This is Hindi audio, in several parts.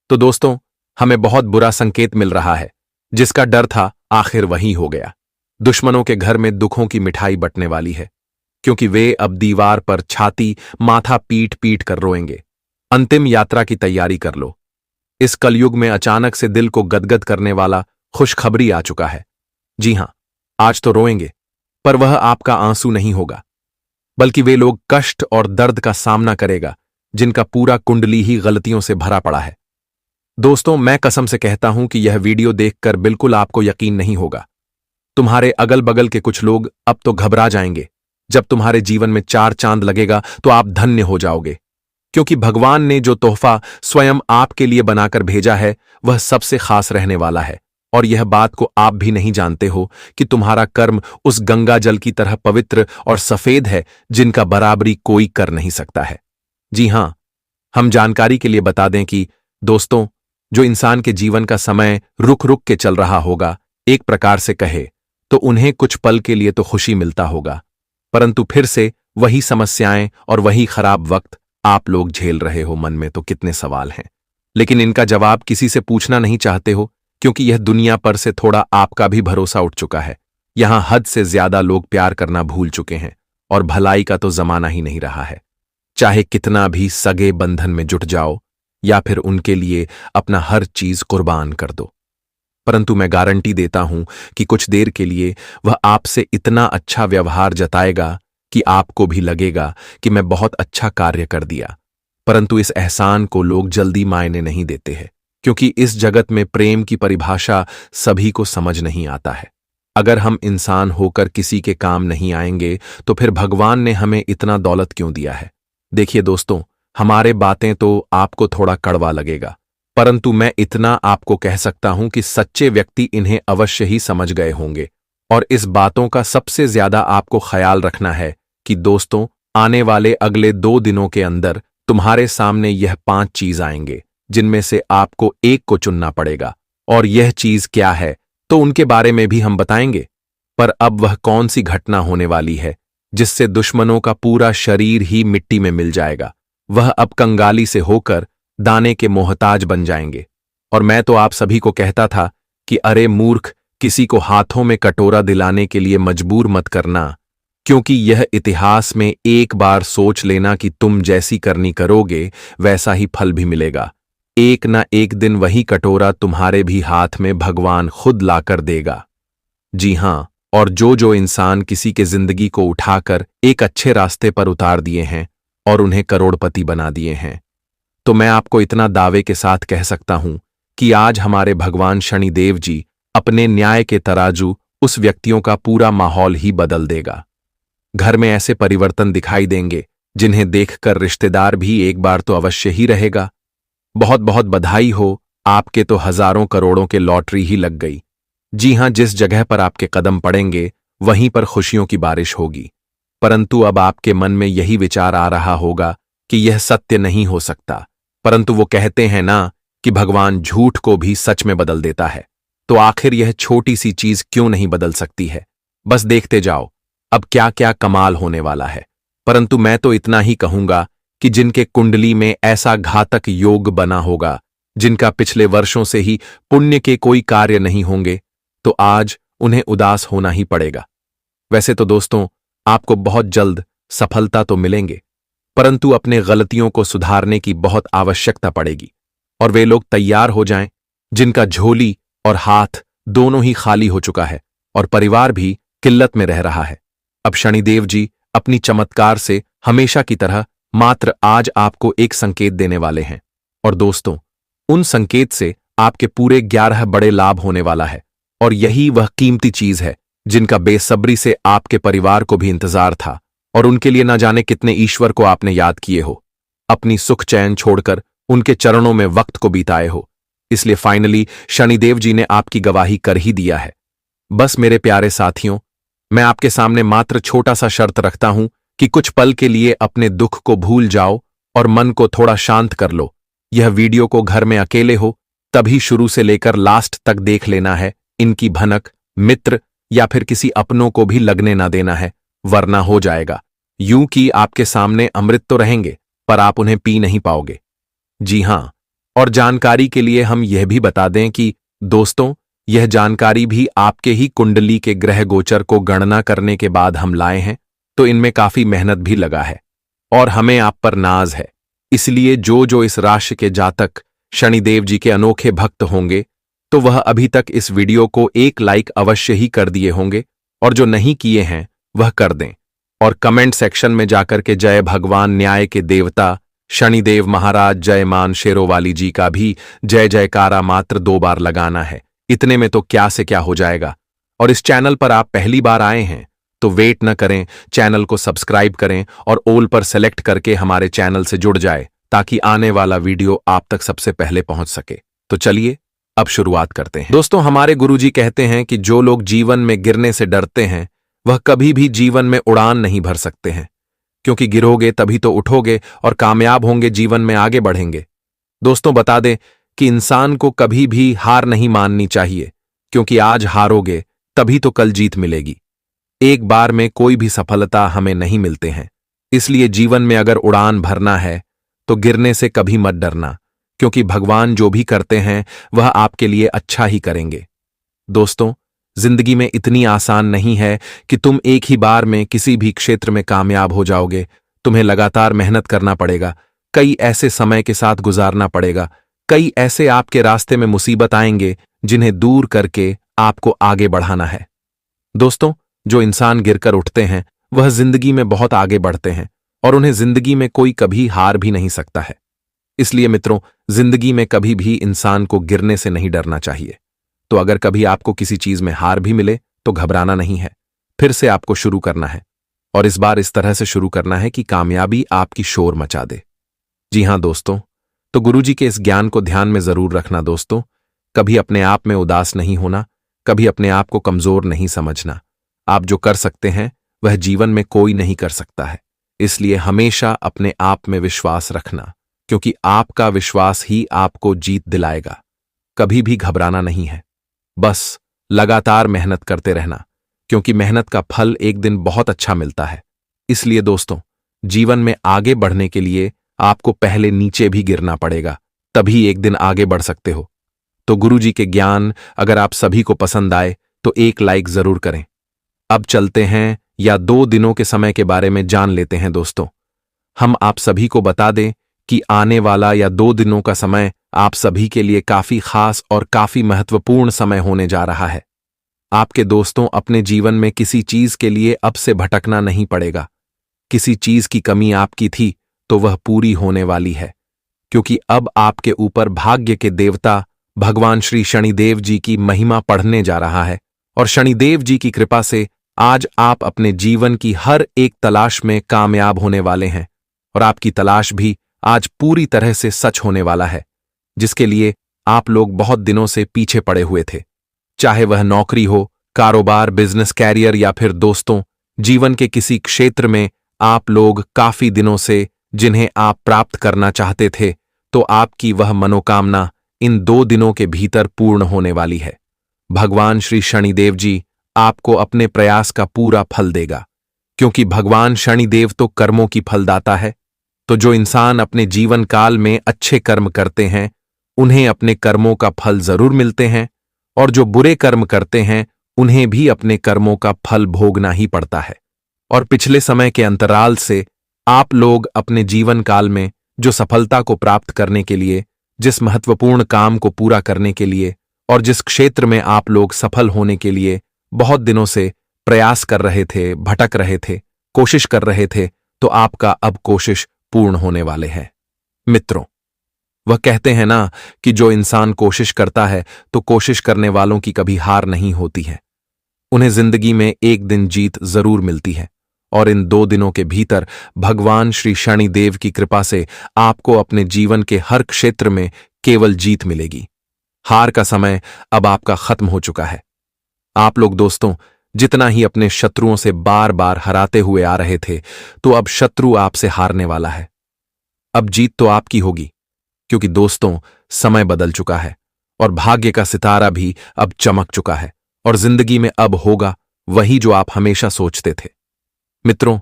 तो दोस्तों, हमें बहुत बुरा संकेत मिल रहा है। जिसका डर था आखिर वही हो गया। दुश्मनों के घर में दुखों की मिठाई बंटने वाली है, क्योंकि वे अब दीवार पर छाती माथा पीट पीट कर रोएंगे। अंतिम यात्रा की तैयारी कर लो। इस कलयुग में अचानक से दिल को गदगद करने वाला खुशखबरी आ चुका है। जी हां, आज तो रोएंगे, पर वह आपका आंसू नहीं होगा, बल्कि वे लोग कष्ट और दर्द का सामना करेगा जिनका पूरा कुंडली ही गलतियों से भरा पड़ा है। दोस्तों, मैं कसम से कहता हूं कि यह वीडियो देखकर बिल्कुल आपको यकीन नहीं होगा। तुम्हारे अगल बगल के कुछ लोग अब तो घबरा जाएंगे। जब तुम्हारे जीवन में 4 चांद लगेगा तो आप धन्य हो जाओगे, क्योंकि भगवान ने जो तोहफा स्वयं आपके लिए बनाकर भेजा है वह सबसे खास रहने वाला है। और यह बात को आप भी नहीं जानते हो कि तुम्हारा कर्म उस गंगा जल की तरह पवित्र और सफेद है जिनका बराबरी कोई कर नहीं सकता है। जी हां, हम जानकारी के लिए बता दें कि दोस्तों, जो इंसान के जीवन का समय रुक रुक के चल रहा होगा, एक प्रकार से कहे तो उन्हें कुछ पल के लिए तो खुशी मिलता होगा, परंतु फिर से वही समस्याएं और वही खराब वक्त आप लोग झेल रहे हो। मन में तो कितने सवाल हैं, लेकिन इनका जवाब किसी से पूछना नहीं चाहते हो, क्योंकि यह दुनिया पर से थोड़ा आपका भी भरोसा उठ चुका है। यहां हद से ज्यादा लोग प्यार करना भूल चुके हैं और भलाई का तो जमाना ही नहीं रहा है। चाहे कितना भी सगे बंधन में जुट जाओ या फिर उनके लिए अपना हर चीज कुर्बान कर दो, परंतु मैं गारंटी देता हूं कि कुछ देर के लिए वह आपसे इतना अच्छा व्यवहार जताएगा कि आपको भी लगेगा कि मैं बहुत अच्छा कार्य कर दिया। परंतु इस एहसान को लोग जल्दी मायने नहीं देते हैं, क्योंकि इस जगत में प्रेम की परिभाषा सभी को समझ नहीं आता है। अगर हम इंसान होकर किसी के काम नहीं आएंगे तो फिर भगवान ने हमें इतना दौलत क्यों दिया है? देखिए दोस्तों, हमारे बातें तो आपको थोड़ा कड़वा लगेगा, परंतु मैं इतना आपको कह सकता हूं कि सच्चे व्यक्ति इन्हें अवश्य ही समझ गए होंगे। और इस बातों का सबसे ज्यादा आपको ख्याल रखना है कि दोस्तों, आने वाले अगले 2 दिनों के अंदर तुम्हारे सामने यह 5 चीज आएंगे, जिनमें से आपको एक को चुनना पड़ेगा। और यह चीज क्या है तो उनके बारे में भी हम बताएंगे। पर अब वह कौन सी घटना होने वाली है जिससे दुश्मनों का पूरा शरीर ही मिट्टी में मिल जाएगा? वह अब कंगाली से होकर दाने के मोहताज बन जाएंगे। और मैं तो आप सभी को कहता था कि अरे मूर्ख, किसी को हाथों में कटोरा दिलाने के लिए मजबूर मत करना, क्योंकि यह इतिहास में एक बार सोच लेना कि तुम जैसी करनी करोगे वैसा ही फल भी मिलेगा। एक ना एक दिन वही कटोरा तुम्हारे भी हाथ में भगवान खुद लाकर देगा। जी हां, और जो इंसान किसी के जिंदगी को उठाकर एक अच्छे रास्ते पर उतार दिए हैं और उन्हें करोड़पति बना दिए हैं, तो मैं आपको इतना दावे के साथ कह सकता हूं कि आज हमारे भगवान शनिदेव जी अपने न्याय के तराजू उस व्यक्तियों का पूरा माहौल ही बदल देगा। घर में ऐसे परिवर्तन दिखाई देंगे जिन्हें देखकर रिश्तेदार भी एक बार तो अवश्य ही रहेगा। बहुत बहुत बधाई हो, आपके तो हजारों करोड़ों के लॉटरी ही लग गई। जी हां, जिस जगह पर आपके कदम पड़ेंगे वहीं पर खुशियों की बारिश होगी। परंतु अब आपके मन में यही विचार आ रहा होगा कि यह सत्य नहीं हो सकता, परंतु वो कहते हैं ना कि भगवान झूठ को भी सच में बदल देता है। तो आखिर यह छोटी सी चीज क्यों नहीं बदल सकती है? बस देखते जाओ अब क्या क्या कमाल होने वाला है। परंतु मैं तो इतना ही कहूंगा कि जिनके कुंडली में ऐसा घातक योग बना होगा, जिनका पिछले वर्षों से ही पुण्य के कोई कार्य नहीं होंगे, तो आज उन्हें उदास होना ही पड़ेगा। वैसे तो दोस्तों, आपको बहुत जल्द सफलता तो मिलेंगे, परंतु अपने गलतियों को सुधारने की बहुत आवश्यकता पड़ेगी। और वे लोग तैयार हो जाएं जिनका झोली और हाथ दोनों ही खाली हो चुका है और परिवार भी किल्लत में रह रहा है। अब शनिदेव जी अपनी चमत्कार से हमेशा की तरह मात्र आज आपको एक संकेत देने वाले हैं। और दोस्तों, उन संकेत से आपके पूरे 11 बड़े लाभ होने वाला है। और यही वह कीमती चीज है जिनका बेसब्री से आपके परिवार को भी इंतजार था, और उनके लिए न जाने कितने ईश्वर को आपने याद किए हो, अपनी सुख चैन छोड़कर उनके चरणों में वक्त को बिताए हो। इसलिए फाइनली शनिदेव जी ने आपकी गवाही कर ही दिया है। बस मेरे प्यारे साथियों, मैं आपके सामने मात्र छोटा सा शर्त रखता हूं कि कुछ पल के लिए अपने दुख को भूल जाओ और मन को थोड़ा शांत कर लो। यह वीडियो को घर में अकेले हो तभी शुरू से लेकर लास्ट तक देख लेना है। इनकी भनक मित्र या फिर किसी अपनों को भी लगने ना देना है, वरना हो जाएगा यूं कि आपके सामने अमृत तो रहेंगे पर आप उन्हें पी नहीं पाओगे। जी हां, और जानकारी के लिए हम यह भी बता दें कि दोस्तों, यह जानकारी भी आपके ही कुंडली के ग्रह गोचर को गणना करने के बाद हम लाए हैं, तो इनमें काफी मेहनत भी लगा है और हमें आप पर नाज है। इसलिए जो जो इस राशि के जातक शनिदेव जी के अनोखे भक्त होंगे तो वह अभी तक इस वीडियो को एक लाइक अवश्य ही कर दिए होंगे, और जो नहीं किए हैं वह कर दें और कमेंट सेक्शन में जाकर के जय भगवान न्याय के देवता शनिदेव महाराज जय मान शेरोवाली जी का भी जय जयकारा मात्र 2 बार लगाना है। इतने में तो क्या से क्या हो जाएगा। और इस चैनल पर आप पहली बार आए हैं तो वेट न करें, चैनल को सब्सक्राइब करें और ऑल पर सेलेक्ट करके हमारे चैनल से जुड़ जाए ताकि आने वाला वीडियो आप तक सबसे पहले पहुंच सके। तो चलिए अब शुरुआत करते हैं। दोस्तों, हमारे गुरुजी कहते हैं कि जो लोग जीवन में गिरने से डरते हैं वह कभी भी जीवन में उड़ान नहीं भर सकते हैं, क्योंकि गिरोगे तभी तो उठोगे और कामयाब होंगे, जीवन में आगे बढ़ेंगे। दोस्तों, बता दें कि इंसान को कभी भी हार नहीं माननी चाहिए, क्योंकि आज हारोगे तभी तो कल जीत मिलेगी। एक बार में कोई भी सफलता हमें नहीं मिलते हैं, इसलिए जीवन में अगर उड़ान भरना है तो गिरने से कभी मत डरना, क्योंकि भगवान जो भी करते हैं वह आपके लिए अच्छा ही करेंगे। दोस्तों, जिंदगी में इतनी आसान नहीं है कि तुम एक ही बार में किसी भी क्षेत्र में कामयाब हो जाओगे। तुम्हें लगातार मेहनत करना पड़ेगा, कई ऐसे समय के साथ गुजारना पड़ेगा, कई ऐसे आपके रास्ते में मुसीबत आएंगे जिन्हें दूर करके आपको आगे बढ़ाना है। दोस्तों, जो इंसान गिरकर उठते हैं वह जिंदगी में बहुत आगे बढ़ते हैं और उन्हें जिंदगी में कोई कभी हार भी नहीं सकता है। इसलिए मित्रों, जिंदगी में कभी भी इंसान को गिरने से नहीं डरना चाहिए। तो अगर कभी आपको किसी चीज में हार भी मिले तो घबराना नहीं है, फिर से आपको शुरू करना है, और इस बार इस तरह से शुरू करना है कि कामयाबी आपकी शोर मचा दे। जी हां दोस्तों, तो गुरुजी के इस ज्ञान को ध्यान में जरूर रखना। दोस्तों, कभी अपने आप में उदास नहीं होना, कभी अपने आप को कमजोर नहीं समझना। आप जो कर सकते हैं वह जीवन में कोई नहीं कर सकता है, इसलिए हमेशा अपने आप में विश्वास रखना, क्योंकि आपका विश्वास ही आपको जीत दिलाएगा। कभी भी घबराना नहीं है, बस लगातार मेहनत करते रहना, क्योंकि मेहनत का फल एक दिन बहुत अच्छा मिलता है। इसलिए दोस्तों, जीवन में आगे बढ़ने के लिए आपको पहले नीचे भी गिरना पड़ेगा, तभी एक दिन आगे बढ़ सकते हो। तो गुरुजी के ज्ञान अगर आप सभी को पसंद आए तो एक लाइक जरूर करें। अब चलते हैं या 2 दिनों के समय के बारे में जान लेते हैं। दोस्तों, हम आप सभी को बता दें कि आने वाला या 2 दिनों का समय आप सभी के लिए काफी खास और काफी महत्वपूर्ण समय होने जा रहा है। आपके दोस्तों, अपने जीवन में किसी चीज के लिए अब से भटकना नहीं पड़ेगा। किसी चीज की कमी आपकी थी तो वह पूरी होने वाली है, क्योंकि अब आपके ऊपर भाग्य के देवता भगवान श्री शनिदेव जी की महिमा पढ़ने जा रहा है, और शनिदेव जी की कृपा से आज आप अपने जीवन की हर एक तलाश में कामयाब होने वाले हैं, और आपकी तलाश भी आज पूरी तरह से सच होने वाला है, जिसके लिए आप लोग बहुत दिनों से पीछे पड़े हुए थे। चाहे वह नौकरी हो, कारोबार, बिजनेस, कैरियर या फिर दोस्तों, जीवन के किसी क्षेत्र में आप लोग काफी दिनों से जिन्हें आप प्राप्त करना चाहते थे, तो आपकी वह मनोकामना इन 2 दिनों के भीतर पूर्ण होने वाली है। भगवान श्री शनिदेव जी आपको अपने प्रयास का पूरा फल देगा, क्योंकि भगवान शनिदेव तो कर्मों की फलदाता है। तो जो इंसान अपने जीवन काल में अच्छे कर्म करते हैं उन्हें अपने कर्मों का फल जरूर मिलते हैं, और जो बुरे कर्म करते हैं उन्हें भी अपने कर्मों का फल भोगना ही पड़ता है। और पिछले समय के अंतराल से आप लोग अपने जीवन काल में जो सफलता को प्राप्त करने के लिए, जिस महत्वपूर्ण काम को पूरा करने के लिए और जिस क्षेत्र में आप लोग सफल होने के लिए बहुत दिनों से प्रयास कर रहे थे, भटक रहे थे, कोशिश कर रहे थे, तो आपका अब कोशिश पूर्ण होने वाले हैं। मित्रों, वह कहते हैं ना कि जो इंसान कोशिश करता है तो कोशिश करने वालों की कभी हार नहीं होती है। उन्हें जिंदगी में एक दिन जीत जरूर मिलती है, और इन 2 दिनों के भीतर भगवान श्री शनिदेव की कृपा से आपको अपने जीवन के हर क्षेत्र में केवल जीत मिलेगी। हार का समय अब आपका खत्म हो चुका है। आप लोग दोस्तों, जितना ही अपने शत्रुओं से बार बार हराते हुए आ रहे थे, तो अब शत्रु आपसे हारने वाला है। अब जीत तो आपकी होगी, क्योंकि दोस्तों, समय बदल चुका है और भाग्य का सितारा भी अब चमक चुका है, और जिंदगी में अब होगा वही जो आप हमेशा सोचते थे। मित्रों,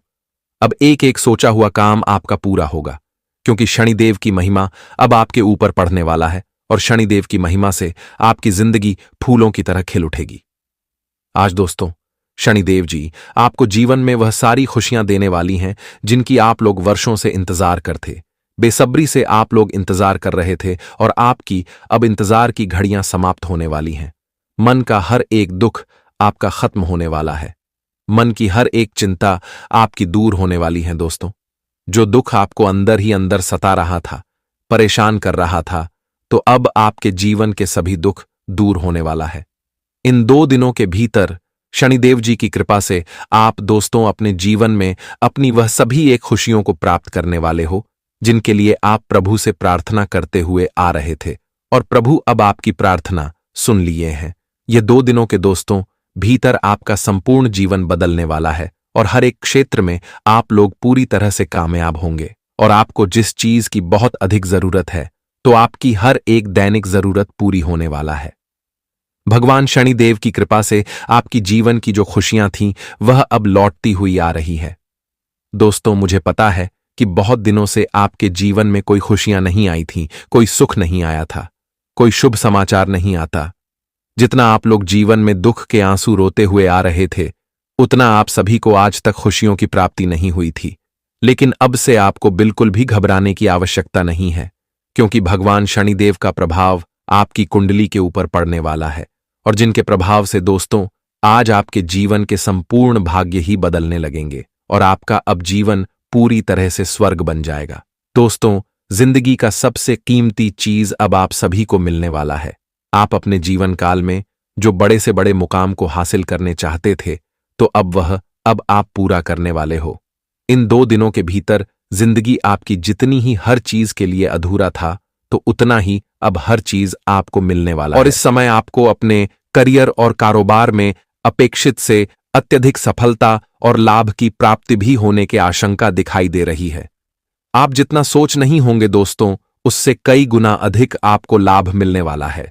अब एक एक सोचा हुआ काम आपका पूरा होगा, क्योंकि शनिदेव की महिमा अब आपके ऊपर पड़ने वाला है और शनिदेव की महिमा से आपकी जिंदगी फूलों की तरह खिल उठेगी। आज दोस्तों, शनिदेव जी आपको जीवन में वह सारी खुशियां देने वाली हैं जिनकी आप लोग वर्षों से इंतजार करते, बेसब्री से आप लोग इंतजार कर रहे थे और आपकी अब इंतजार की घड़ियां समाप्त होने वाली हैं। मन का हर एक दुख आपका खत्म होने वाला है। मन की हर एक चिंता आपकी दूर होने वाली है दोस्तों। जो दुख आपको अंदर ही अंदर सता रहा था, परेशान कर रहा था, तो अब आपके जीवन के सभी दुख दूर होने वाला है। इन 2 दिनों के भीतर शनिदेव जी की कृपा से आप दोस्तों अपने जीवन में अपनी वह सभी एक खुशियों को प्राप्त करने वाले हो जिनके लिए आप प्रभु से प्रार्थना करते हुए आ रहे थे, और प्रभु अब आपकी प्रार्थना सुन लिए हैं। ये 2 दिनों के दोस्तों भीतर आपका संपूर्ण जीवन बदलने वाला है और हर एक क्षेत्र में आप लोग पूरी तरह से कामयाब होंगे। और आपको जिस चीज की बहुत अधिक जरूरत है, तो आपकी हर एक दैनिक जरूरत पूरी होने वाला है। भगवान शनिदेव की कृपा से आपकी जीवन की जो खुशियां थीं वह अब लौटती हुई आ रही है। दोस्तों, मुझे पता है कि बहुत दिनों से आपके जीवन में कोई खुशियां नहीं आई थीं, कोई सुख नहीं आया था, कोई शुभ समाचार नहीं आता। जितना आप लोग जीवन में दुख के आंसू रोते हुए आ रहे थे, उतना आप सभी को आज तक खुशियों की प्राप्ति नहीं हुई थी। लेकिन अब से आपको बिल्कुल भी घबराने की आवश्यकता नहीं है, क्योंकि भगवान शनिदेव का प्रभाव आपकी कुंडली के ऊपर पड़ने वाला है, और जिनके प्रभाव से दोस्तों आज आपके जीवन के संपूर्ण भाग्य ही बदलने लगेंगे और आपका अब जीवन पूरी तरह से स्वर्ग बन जाएगा। दोस्तों, जिंदगी का सबसे कीमती चीज अब आप सभी को मिलने वाला है। आप अपने जीवन काल में जो बड़े से बड़े मुकाम को हासिल करने चाहते थे, तो अब आप पूरा करने वाले हो। इन 2 दिनों के भीतर जिंदगी आपकी जितनी ही हर चीज के लिए अधूरा था, तो उतना ही अब हर चीज आपको मिलने वाला है। और इस समय आपको अपने करियर और कारोबार में अपेक्षित से अत्यधिक सफलता और लाभ की प्राप्ति भी होने की आशंका दिखाई दे रही है। आप जितना सोच नहीं होंगे दोस्तों, उससे कई गुना अधिक आपको लाभ मिलने वाला है।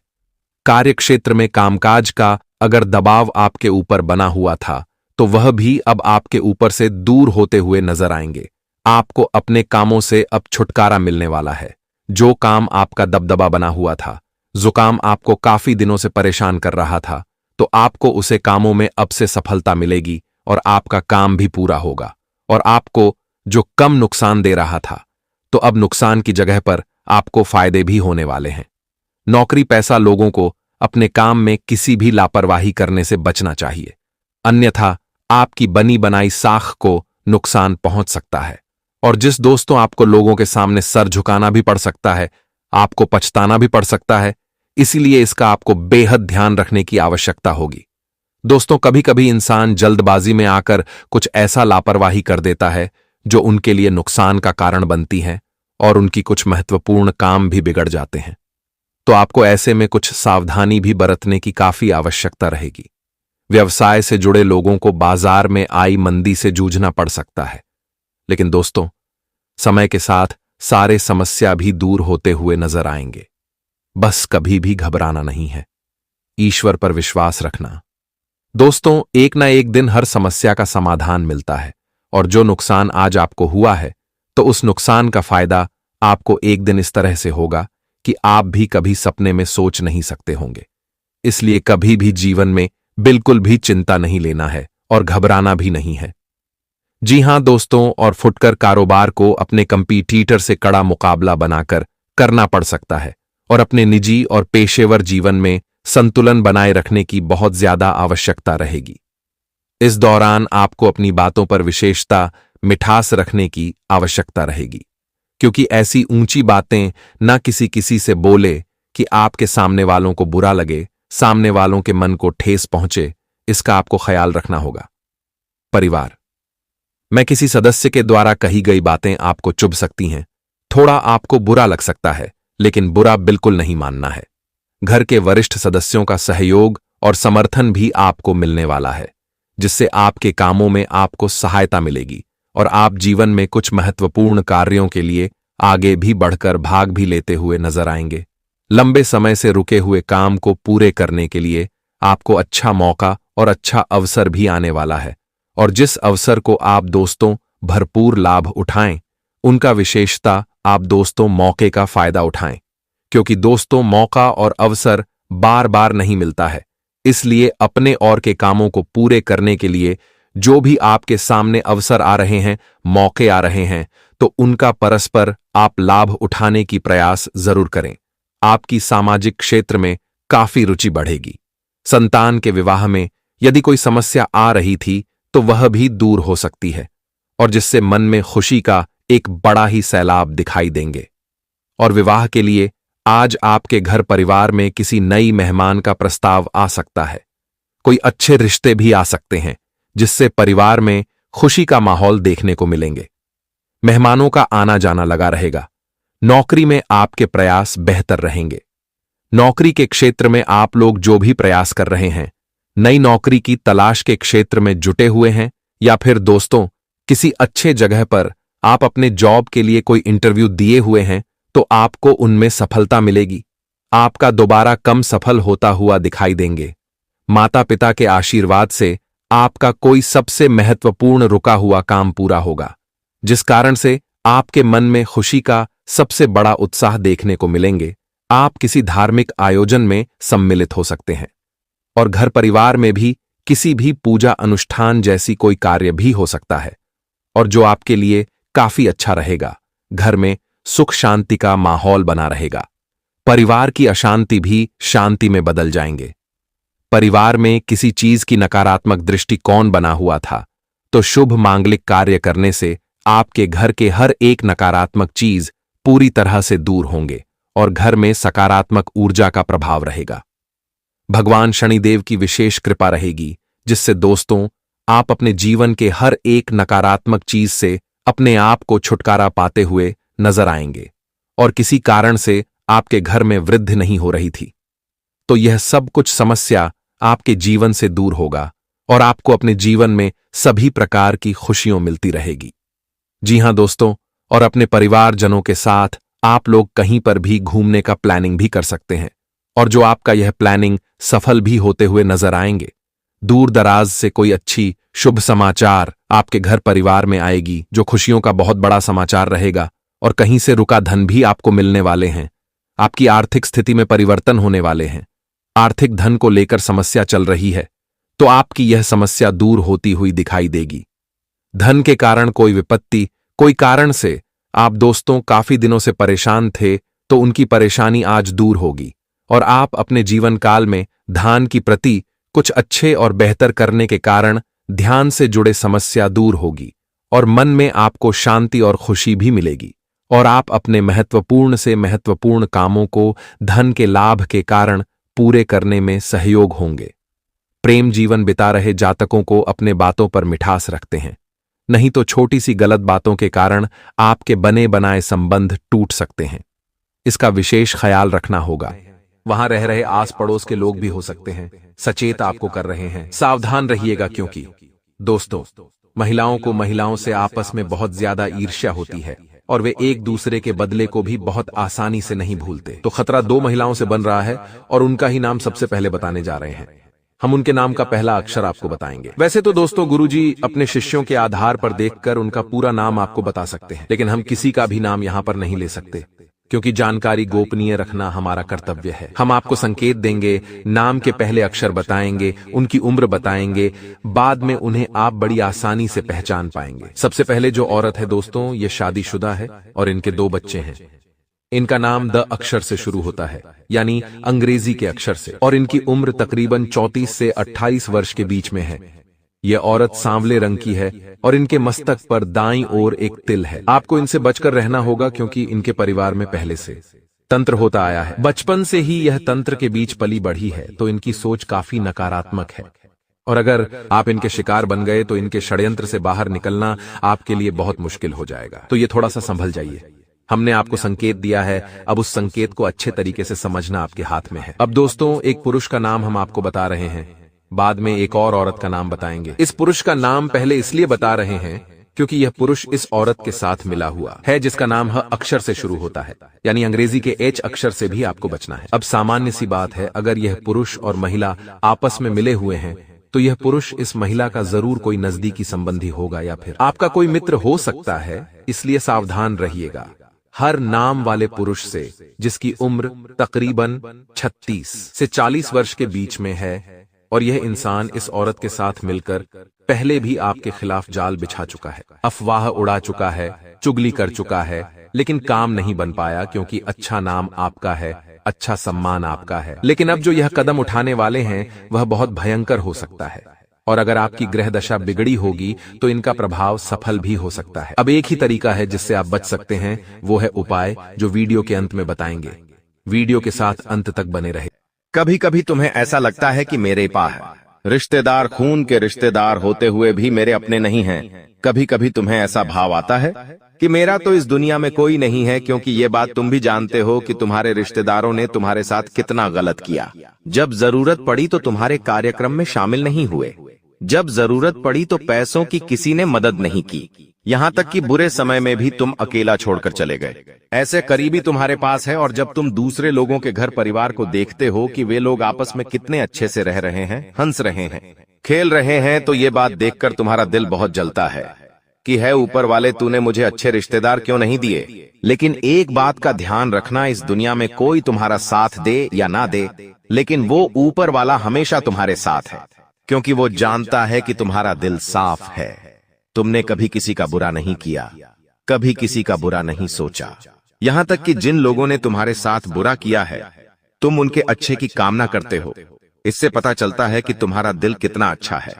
कार्यक्षेत्र में कामकाज का अगर दबाव आपके ऊपर बना हुआ था, तो वह भी अब आपके ऊपर से दूर होते हुए नजर आएंगे। आपको अपने कामों से अब छुटकारा मिलने वाला है। जो काम आपका दबदबा बना हुआ था, जो काम आपको काफी दिनों से परेशान कर रहा था, तो आपको उसे कामों में अब से सफलता मिलेगी और आपका काम भी पूरा होगा। और आपको जो कम नुकसान दे रहा था, तो अब नुकसान की जगह पर आपको फायदे भी होने वाले हैं। नौकरी पैसा लोगों को अपने काम में किसी भी लापरवाही करने से बचना चाहिए, अन्यथा आपकी बनी बनाई साख को नुकसान पहुंच सकता है। और जिस दोस्तों आपको लोगों के सामने सर झुकाना भी पड़ सकता है, आपको पछताना भी पड़ सकता है, इसीलिए इसका आपको बेहद ध्यान रखने की आवश्यकता होगी। दोस्तों, कभी कभी इंसान जल्दबाजी में आकर कुछ ऐसा लापरवाही कर देता है जो उनके लिए नुकसान का कारण बनती है और उनकी कुछ महत्वपूर्ण काम भी बिगड़ जाते हैं। तो आपको ऐसे में कुछ सावधानी भी बरतने की काफी आवश्यकता रहेगी। व्यवसाय से जुड़े लोगों को बाजार में आई मंदी से जूझना पड़ सकता है, लेकिन दोस्तों समय के साथ सारे समस्या भी दूर होते हुए नजर आएंगे। बस कभी भी घबराना नहीं है, ईश्वर पर विश्वास रखना। दोस्तों, एक ना एक दिन हर समस्या का समाधान मिलता है, और जो नुकसान आज आपको हुआ है, तो उस नुकसान का फायदा आपको एक दिन इस तरह से होगा कि आप भी कभी सपने में सोच नहीं सकते होंगे। इसलिए कभी भी जीवन में बिल्कुल भी चिंता नहीं लेना है और घबराना भी नहीं है। जी हां दोस्तों, और फुटकर कारोबार को अपने कंपीटीटर से कड़ा मुकाबला बनाकर करना पड़ सकता है, और अपने निजी और पेशेवर जीवन में संतुलन बनाए रखने की बहुत ज्यादा आवश्यकता रहेगी। इस दौरान आपको अपनी बातों पर विशेषता मिठास रखने की आवश्यकता रहेगी, क्योंकि ऐसी ऊंची बातें न किसी से बोले कि आपके सामने वालों को बुरा लगे, सामने वालों के मन को ठेस पहुंचे, इसका आपको ख्याल रखना होगा। परिवार में किसी सदस्य के द्वारा कही गई बातें आपको चुभ सकती हैं, थोड़ा आपको बुरा लग सकता है, लेकिन बुरा बिल्कुल नहीं मानना है। घर के वरिष्ठ सदस्यों का सहयोग और समर्थन भी आपको मिलने वाला है, जिससे आपके कामों में आपको सहायता मिलेगी और आप जीवन में कुछ महत्वपूर्ण कार्यों के लिए आगे भी बढ़कर भाग भी लेते हुए नजर आएंगे। लंबे समय से रुके हुए काम को पूरे करने के लिए आपको अच्छा मौका और अच्छा अवसर भी आने वाला है, और जिस अवसर को आप दोस्तों भरपूर लाभ उठाएं, उनका विशेषता आप दोस्तों मौके का फायदा उठाएं, क्योंकि दोस्तों मौका और अवसर बार बार नहीं मिलता है। इसलिए अपने और के कामों को पूरे करने के लिए जो भी आपके सामने अवसर आ रहे हैं, मौके आ रहे हैं, तो उनका परस्पर आप लाभ उठाने की प्रयास जरूर करें। आपकी सामाजिक क्षेत्र में काफी रुचि बढ़ेगी। संतान के विवाह में यदि कोई समस्या आ रही थी तो वह भी दूर हो सकती है, और जिससे मन में खुशी का एक बड़ा ही सैलाब दिखाई देंगे। और विवाह के लिए आज आपके घर परिवार में किसी नई मेहमान का प्रस्ताव आ सकता है। कोई अच्छे रिश्ते भी आ सकते हैं, जिससे परिवार में खुशी का माहौल देखने को मिलेंगे। मेहमानों का आना जाना लगा रहेगा। नौकरी में आपके प्रयास बेहतर रहेंगे। नौकरी के क्षेत्र में आप लोग जो भी प्रयास कर रहे हैं, नई नौकरी की तलाश के क्षेत्र में जुटे हुए हैं, या फिर दोस्तों किसी अच्छे जगह पर आप अपने जॉब के लिए कोई इंटरव्यू दिए हुए हैं, तो आपको उनमें सफलता मिलेगी। आपका दोबारा कम सफल होता हुआ दिखाई देंगे। माता पिता के आशीर्वाद से आपका कोई सबसे महत्वपूर्ण रुका हुआ काम पूरा होगा, जिस कारण से आपके मन में खुशी का सबसे बड़ा उत्साह देखने को मिलेंगे। आप किसी धार्मिक आयोजन में सम्मिलित हो सकते हैं, और घर परिवार में भी किसी भी पूजा अनुष्ठान जैसी कोई कार्य भी हो सकता है, और जो आपके लिए काफी अच्छा रहेगा। घर में सुख शांति का माहौल बना रहेगा। परिवार की अशांति भी शांति में बदल जाएंगे। परिवार में किसी चीज की नकारात्मक दृष्टिकोण बना हुआ था, तो शुभ मांगलिक कार्य करने से आपके घर के हर एक नकारात्मक चीज पूरी तरह से दूर होंगे, और घर में सकारात्मक ऊर्जा का प्रभाव रहेगा। भगवान शनिदेव की विशेष कृपा रहेगी, जिससे दोस्तों आप अपने जीवन के हर एक नकारात्मक चीज से अपने आप को छुटकारा पाते हुए नजर आएंगे, और किसी कारण से आपके घर में वृद्धि नहीं हो रही थी, तो यह सब कुछ समस्या आपके जीवन से दूर होगा, और आपको अपने जीवन में सभी प्रकार की खुशियां मिलती रहेगी। जी हां दोस्तों, और अपने परिवारजनों के साथ आप लोग कहीं पर भी घूमने का प्लानिंग भी कर सकते हैं, और जो आपका यह प्लानिंग सफल भी होते हुए नजर आएंगे। दूर दराज से कोई अच्छी शुभ समाचार आपके घर परिवार में आएगी, जो खुशियों का बहुत बड़ा समाचार रहेगा, और कहीं से रुका धन भी आपको मिलने वाले हैं। आपकी आर्थिक स्थिति में परिवर्तन होने वाले हैं। आर्थिक धन को लेकर समस्या चल रही है, तो आपकी यह समस्या दूर होती हुई दिखाई देगी। धन के कारण कोई विपत्ति, कोई कारण से आप दोस्तों काफी दिनों से परेशान थे, तो उनकी परेशानी आज दूर होगी, और आप अपने जीवन काल में ध्यान की प्रति कुछ अच्छे और बेहतर करने के कारण ध्यान से जुड़े समस्या दूर होगी, और मन में आपको शांति और खुशी भी मिलेगी, और आप अपने महत्वपूर्ण से महत्वपूर्ण कामों को धन के लाभ के कारण पूरे करने में सहयोग होंगे। प्रेम जीवन बिता रहे जातकों को अपने बातों पर मिठास रखते हैं, नहीं तो छोटी सी गलत बातों के कारण आपके बने बनाए संबंध टूट सकते हैं। इसका विशेष ख्याल रखना होगा। वहां रह रहे आस पड़ोस के लोग भी हो सकते हैं सचेत आपको कर रहे हैं। सावधान रहिएगा, क्योंकि दोस्तों महिलाओं को महिलाओं से आपस में बहुत ज्यादा ईर्ष्या होती है, और वे एक दूसरे के बदले को भी बहुत आसानी से नहीं भूलते। तो खतरा दो महिलाओं से बन रहा है, और उनका ही नाम सबसे पहले बताने जा रहे हैं। हम उनके नाम का पहला अक्षर आपको बताएंगे। वैसे तो दोस्तों गुरुजी अपने शिष्यों के आधार पर देखकर उनका पूरा नाम आपको बता सकते हैं, लेकिन हम किसी का भी नाम यहाँ पर नहीं ले सकते, क्योंकि जानकारी गोपनीय रखना हमारा कर्तव्य है। हम आपको संकेत देंगे, नाम के पहले अक्षर बताएंगे, उनकी उम्र बताएंगे, बाद में उन्हें आप बड़ी आसानी से पहचान पाएंगे। सबसे पहले जो औरत है दोस्तों, ये शादीशुदा है और इनके 2 बच्चे हैं। इनका नाम द अक्षर से शुरू होता है, यानी अंग्रेजी के अक्षर से, और इनकी उम्र तकरीबन 34 से 28 वर्ष के बीच में है। यह औरत सांवले रंग की है, और इनके मस्तक पर दाईं ओर एक तिल है। आपको इनसे बचकर रहना होगा, क्योंकि इनके परिवार में पहले से तंत्र होता आया है। बचपन से ही यह तंत्र के बीच पली बढ़ी है, तो इनकी सोच काफी नकारात्मक है, और अगर आप इनके शिकार बन गए तो इनके षड्यंत्र से बाहर निकलना आपके लिए बहुत मुश्किल हो जाएगा। तो ये थोड़ा सा संभल जाइए। हमने आपको संकेत दिया है, अब उस संकेत को अच्छे तरीके से समझना आपके हाथ में है। अब दोस्तों एक पुरुष का नाम हम आपको बता रहे हैं, बाद में एक और औरत का नाम बताएंगे। इस पुरुष का नाम पहले इसलिए बता रहे हैं क्योंकि यह पुरुष इस औरत के साथ मिला हुआ है, जिसका नाम ह अक्षर से शुरू होता है, यानी अंग्रेजी के एच अक्षर से भी आपको बचना है। अब सामान्य सी बात है, अगर यह पुरुष और महिला आपस में मिले हुए हैं तो यह पुरुष इस महिला का जरूर कोई नजदीकी संबंधी होगा, या फिर आपका कोई मित्र हो सकता है, इसलिए सावधान रहिएगा। हर नाम वाले पुरुष से जिसकी उम्र तकरीबन 36 से 40 वर्ष के बीच में है, और यह इंसान इस औरत के साथ मिलकर पहले भी आपके खिलाफ जाल बिछा चुका है, अफवाह उड़ा चुका है, चुगली कर चुका है, लेकिन काम नहीं बन पाया क्योंकि अच्छा नाम आपका है, अच्छा सम्मान आपका है। लेकिन अब जो यह कदम उठाने वाले हैं वह बहुत भयंकर हो सकता है, और अगर आपकी ग्रह दशा बिगड़ी होगी तो इनका प्रभाव सफल भी हो सकता है। अब एक ही तरीका है जिससे आप बच सकते हैं, वो है उपाय जो वीडियो के अंत में बताएंगे। वीडियो के साथ अंत तक बने रहे। कभी कभी तुम्हें ऐसा लगता है कि मेरे पा है, रिश्तेदार खून के रिश्तेदार होते हुए भी मेरे अपने नहीं हैं। कभी कभी तुम्हें ऐसा भाव आता है कि मेरा तो इस दुनिया में कोई नहीं है, क्योंकि ये बात तुम भी जानते हो कि तुम्हारे रिश्तेदारों ने तुम्हारे साथ कितना गलत किया। जब जरूरत पड़ी तो तुम्हारे कार्यक्रम में शामिल नहीं हुए, जब जरूरत पड़ी तो पैसों की किसी ने मदद नहीं की, यहाँ तक कि बुरे समय में भी तुम अकेला छोड़कर चले गए। ऐसे करीबी तुम्हारे पास है, और जब तुम दूसरे लोगों के घर परिवार को देखते हो कि वे लोग आपस में कितने अच्छे से रह रहे हैं, हंस रहे हैं, खेल रहे हैं, तो ये बात देखकर तुम्हारा दिल बहुत जलता है कि है ऊपर वाले, तूने मुझे अच्छे रिश्तेदार क्यों नहीं दिए। लेकिन एक बात का ध्यान रखना, इस दुनिया में कोई तुम्हारा साथ दे या ना दे, लेकिन वो ऊपर वाला हमेशा तुम्हारे साथ है, क्योंकि वो जानता है कि तुम्हारा दिल साफ है। तुमने कभी किसी का बुरा नहीं किया, कभी किसी का बुरा नहीं सोचा। यहां तक कि जिन लोगों ने तुम्हारे साथ बुरा किया है, तुम उनके अच्छे की कामना करते हो। इससे पता चलता है कि तुम्हारा दिल कितना अच्छा है।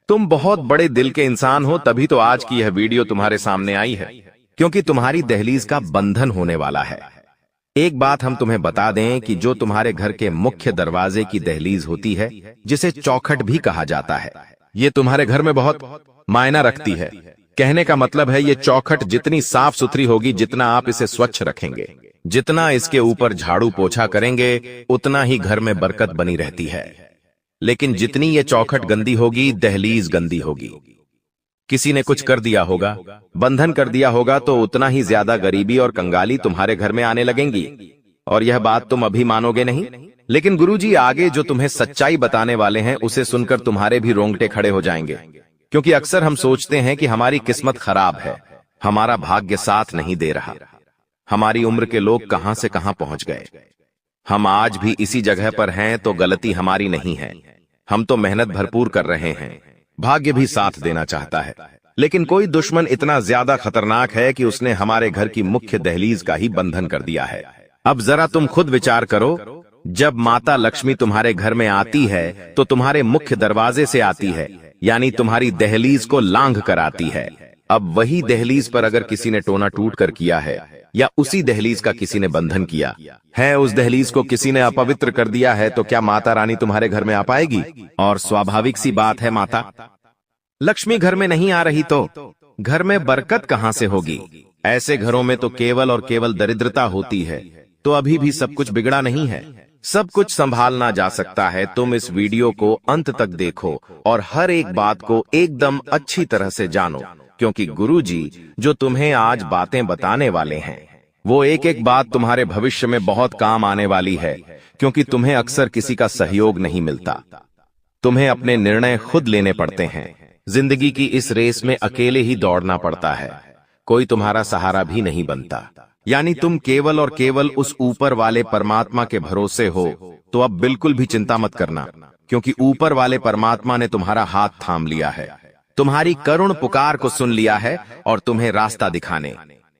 तुम बहुत बड़े दिल के इंसान हो, तभी तो आज की यह वीडियो तुम्हारे सामने आई है, क्योंकि तुम्हारी दहलीज का बंधन होने वाला है। एक बात हम तुम्हें बता दें कि जो तुम्हारे घर के मुख्य दरवाजे की दहलीज होती है, जिसे चौखट भी कहा जाता है, ये तुम्हारे घर में बहुत मायना रखती है। कहने का मतलब है, ये चौखट जितनी साफ सुथरी होगी, जितना आप इसे स्वच्छ रखेंगे, जितना इसके ऊपर झाड़ू पोछा करेंगे, उतना ही घर में बरकत बनी रहती है। लेकिन जितनी ये चौखट गंदी होगी, दहलीज गंदी होगी। किसी ने कुछ कर दिया होगा, बंधन कर दिया होगा, तो उतना ही ज्यादा गरीबी और कंगाली तुम्हारे घर में आने लगेंगी। और यह बात तुम अभी मानोगे नहीं, लेकिन गुरुजी आगे जो तुम्हें सच्चाई बताने वाले हैं, उसे सुनकर तुम्हारे भी रोंगटे खड़े हो जाएंगे। क्योंकि अक्सर हम सोचते हैं कि हमारी किस्मत खराब है, हमारा भाग्य साथ नहीं दे रहा, हमारी उम्र के लोग कहां से कहां पहुंच गए, हम आज भी इसी जगह पर हैं, तो गलती हमारी नहीं है। हम तो मेहनत भरपूर कर रहे हैं, भाग्य भी साथ देना चाहता है। लेकिन कोई दुश्मन इतना ज्यादा खतरनाक है कि उसने हमारे घर की मुख्य दहलीज का ही बंधन कर दिया है। अब जरा तुम खुद विचार करो, जब माता लक्ष्मी तुम्हारे घर में आती है तो तुम्हारे मुख्य दरवाजे से आती है, यानी तुम्हारी दहलीज को लांघ कर आती है। अब वही दहलीज पर अगर किसी ने टोना टूट कर किया है, या उसी दहलीज का किसी ने बंधन किया है, उस दहलीज को किसी ने अपवित्र कर दिया है, तो क्या माता रानी तुम्हारे घर में आ पाएगी? और स्वाभाविक सी बात है, माता लक्ष्मी घर में नहीं आ रही तो घर में बरकत कहां से होगी? ऐसे घरों में तो केवल और केवल दरिद्रता होती है। तो अभी भी सब कुछ बिगड़ा नहीं है, सब कुछ संभालना जा सकता है। तुम इस वीडियो को अंत तक देखो और हर एक बात को एकदम अच्छी तरह से जानो, क्योंकि गुरुजी जो तुम्हें आज बातें बताने वाले हैं, वो एक एक बात तुम्हारे भविष्य में बहुत काम आने वाली है। क्योंकि तुम्हें अक्सर किसी का सहयोग नहीं मिलता, तुम्हें अपने निर्णय खुद लेने पड़ते हैं। जिंदगी की इस रेस में अकेले ही दौड़ना पड़ता है, कोई तुम्हारा सहारा भी नहीं बनता। यानी तुम केवल और केवल उस ऊपर वाले परमात्मा के भरोसे हो। तो अब बिल्कुल भी चिंता मत करना, क्योंकि ऊपर वाले परमात्मा ने तुम्हारा हाथ थाम लिया है, तुम्हारी करुण पुकार को सुन लिया है और तुम्हें रास्ता दिखाने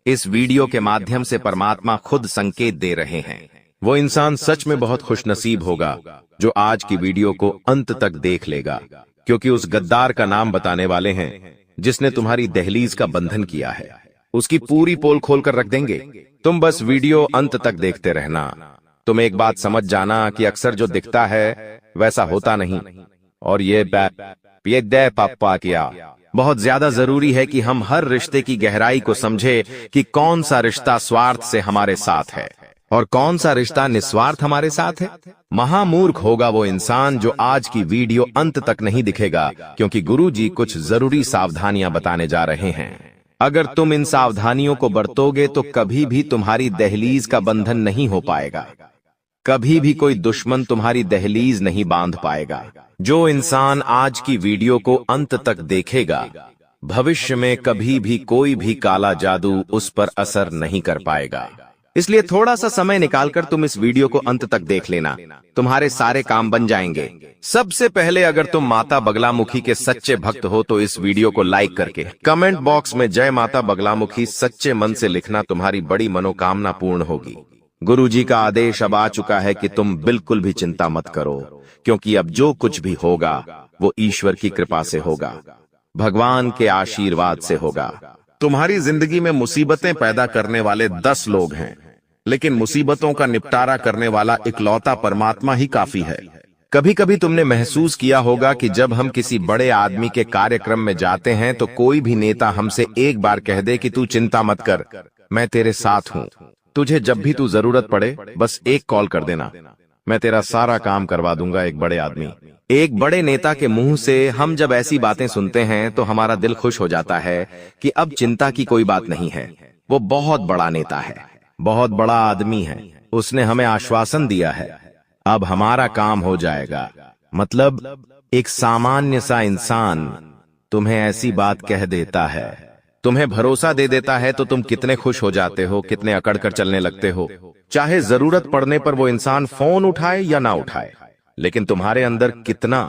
इस वीडियो के माध्यम से परमात्मा खुद संकेत दे रहे हैं। वो इंसान सच में बहुत खुशनसीब होगा जो आज की वीडियो को अंत तक देख लेगा, क्योंकि उस गद्दार का नाम बताने वाले हैं जिसने तुम्हारी दहलीज का बंधन किया है। उसकी पूरी पोल खोल कर रख देंगे। तुम बस वीडियो अंत तक देखते रहना। तुम एक बात समझ जाना कि अक्सर जो दिखता है वैसा होता नहीं, और ये दे पापा किया। बहुत ज्यादा जरूरी है कि हम हर रिश्ते की गहराई को समझे कि कौन सा रिश्ता स्वार्थ से हमारे साथ है और कौन सा रिश्ता निस्वार्थ हमारे साथ है। महामूर्ख होगा वो इंसान जो आज की वीडियो अंत तक नहीं दिखेगा, क्योंकि गुरुजी कुछ जरूरी सावधानियां बताने जा रहे हैं। अगर तुम इन सावधानियों को बरतोगे तो कभी भी तुम्हारी दहलीज का बंधन नहीं हो पाएगा, कभी भी कोई दुश्मन तुम्हारी दहलीज नहीं बांध पाएगा। जो इंसान आज की वीडियो को अंत तक देखेगा भविष्य में कभी भी कोई भी काला जादू उस पर असर नहीं कर पाएगा। इसलिए थोड़ा सा समय निकालकर तुम इस वीडियो को अंत तक देख लेना, तुम्हारे सारे काम बन जाएंगे। सबसे पहले अगर तुम माता बगलामुखी के सच्चे भक्त हो तो इस वीडियो को लाइक करके कमेंट बॉक्स में जय माता बगलामुखी सच्चे मन से लिखना, तुम्हारी बड़ी मनोकामना पूर्ण होगी। गुरुजी का आदेश अब आ चुका है कि तुम बिल्कुल भी चिंता मत करो, क्योंकि अब जो कुछ भी होगा वो ईश्वर की कृपा से होगा, भगवान के आशीर्वाद से होगा। तुम्हारी जिंदगी में मुसीबतें पैदा करने वाले 10 लोग हैं, लेकिन मुसीबतों का निपटारा करने वाला इकलौता परमात्मा ही काफी है। कभी कभी तुमने महसूस किया होगा कि जब हम किसी बड़े आदमी के कार्यक्रम में जाते हैं तो कोई भी नेता हमसे एक बार कह दे कि तू चिंता मत कर, मैं तेरे साथ हूँ, तुझे जब भी तू जरूरत पड़े बस एक कॉल कर देना, मैं तेरा सारा काम करवा दूंगा। एक बड़े नेता के मुंह से हम जब ऐसी बातें सुनते हैं तो हमारा दिल खुश हो जाता है कि अब चिंता की कोई बात नहीं है। वो बहुत बड़ा नेता है, बहुत बड़ा आदमी है, उसने हमें आश्वासन दिया है, अब हमारा काम हो जाएगा। मतलब एक सामान्य सा इंसान तुम्हें ऐसी बात कह देता है, तुम्हें भरोसा दे देता है तो तुम कितने खुश हो जाते हो, कितने अकड़ कर चलने लगते हो। चाहे जरूरत पड़ने पर वो इंसान फोन उठाए या ना उठाए, लेकिन तुम्हारे अंदर कितना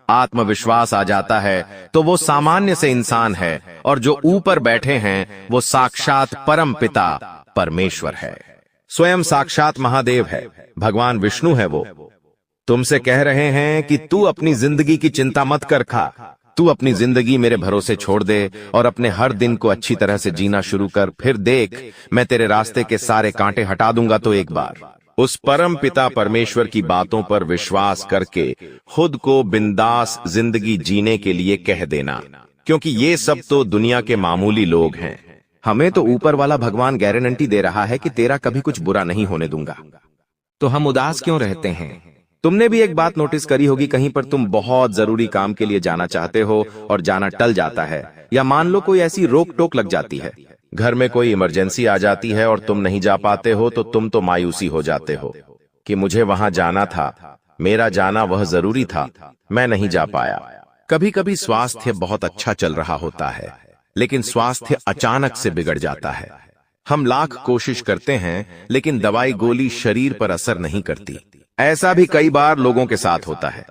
आत्मविश्वास आ जाता है। तो वो सामान्य से इंसान है और जो ऊपर बैठे हैं वो साक्षात परम पिता परमेश्वर है, स्वयं साक्षात महादेव है, भगवान विष्णु है। वो तुमसे कह रहे हैं कि तू अपनी जिंदगी की चिंता मत कर, खा, तू अपनी जिंदगी मेरे भरोसे छोड़ दे और अपने हर दिन को अच्छी तरह से जीना शुरू कर, फिर देख मैं तेरे रास्ते के सारे कांटे हटा दूंगा। तो एक बार उस परम पिता परमेश्वर की बातों पर विश्वास करके खुद को बिंदास जिंदगी जीने के लिए कह देना, क्योंकि ये सब तो दुनिया के मामूली लोग हैं। हमें तो ऊपर वाला भगवान गारंटी दे रहा है कि तेरा कभी कुछ बुरा नहीं होने दूंगा, तो हम उदास क्यों रहते हैं? तुमने भी एक बात नोटिस करी होगी, कहीं पर तुम बहुत जरूरी काम के लिए जाना चाहते हो और जाना टल जाता है, या मान लो कोई ऐसी रोक टोक लग जाती है, घर में कोई इमरजेंसी आ जाती है और तुम नहीं जा पाते हो, तो तुम तो मायूसी हो जाते हो कि मुझे वहां जाना था, मेरा जाना वह जरूरी था, मैं नहीं जा पाया। कभी कभी स्वास्थ्य बहुत अच्छा चल रहा होता है, लेकिन स्वास्थ्य अचानक से बिगड़ जाता है। हम लाख कोशिश करते हैं, लेकिन दवाई गोली शरीर पर असर नहीं करती। ऐसा भी कई बार लोगों के साथ होता है।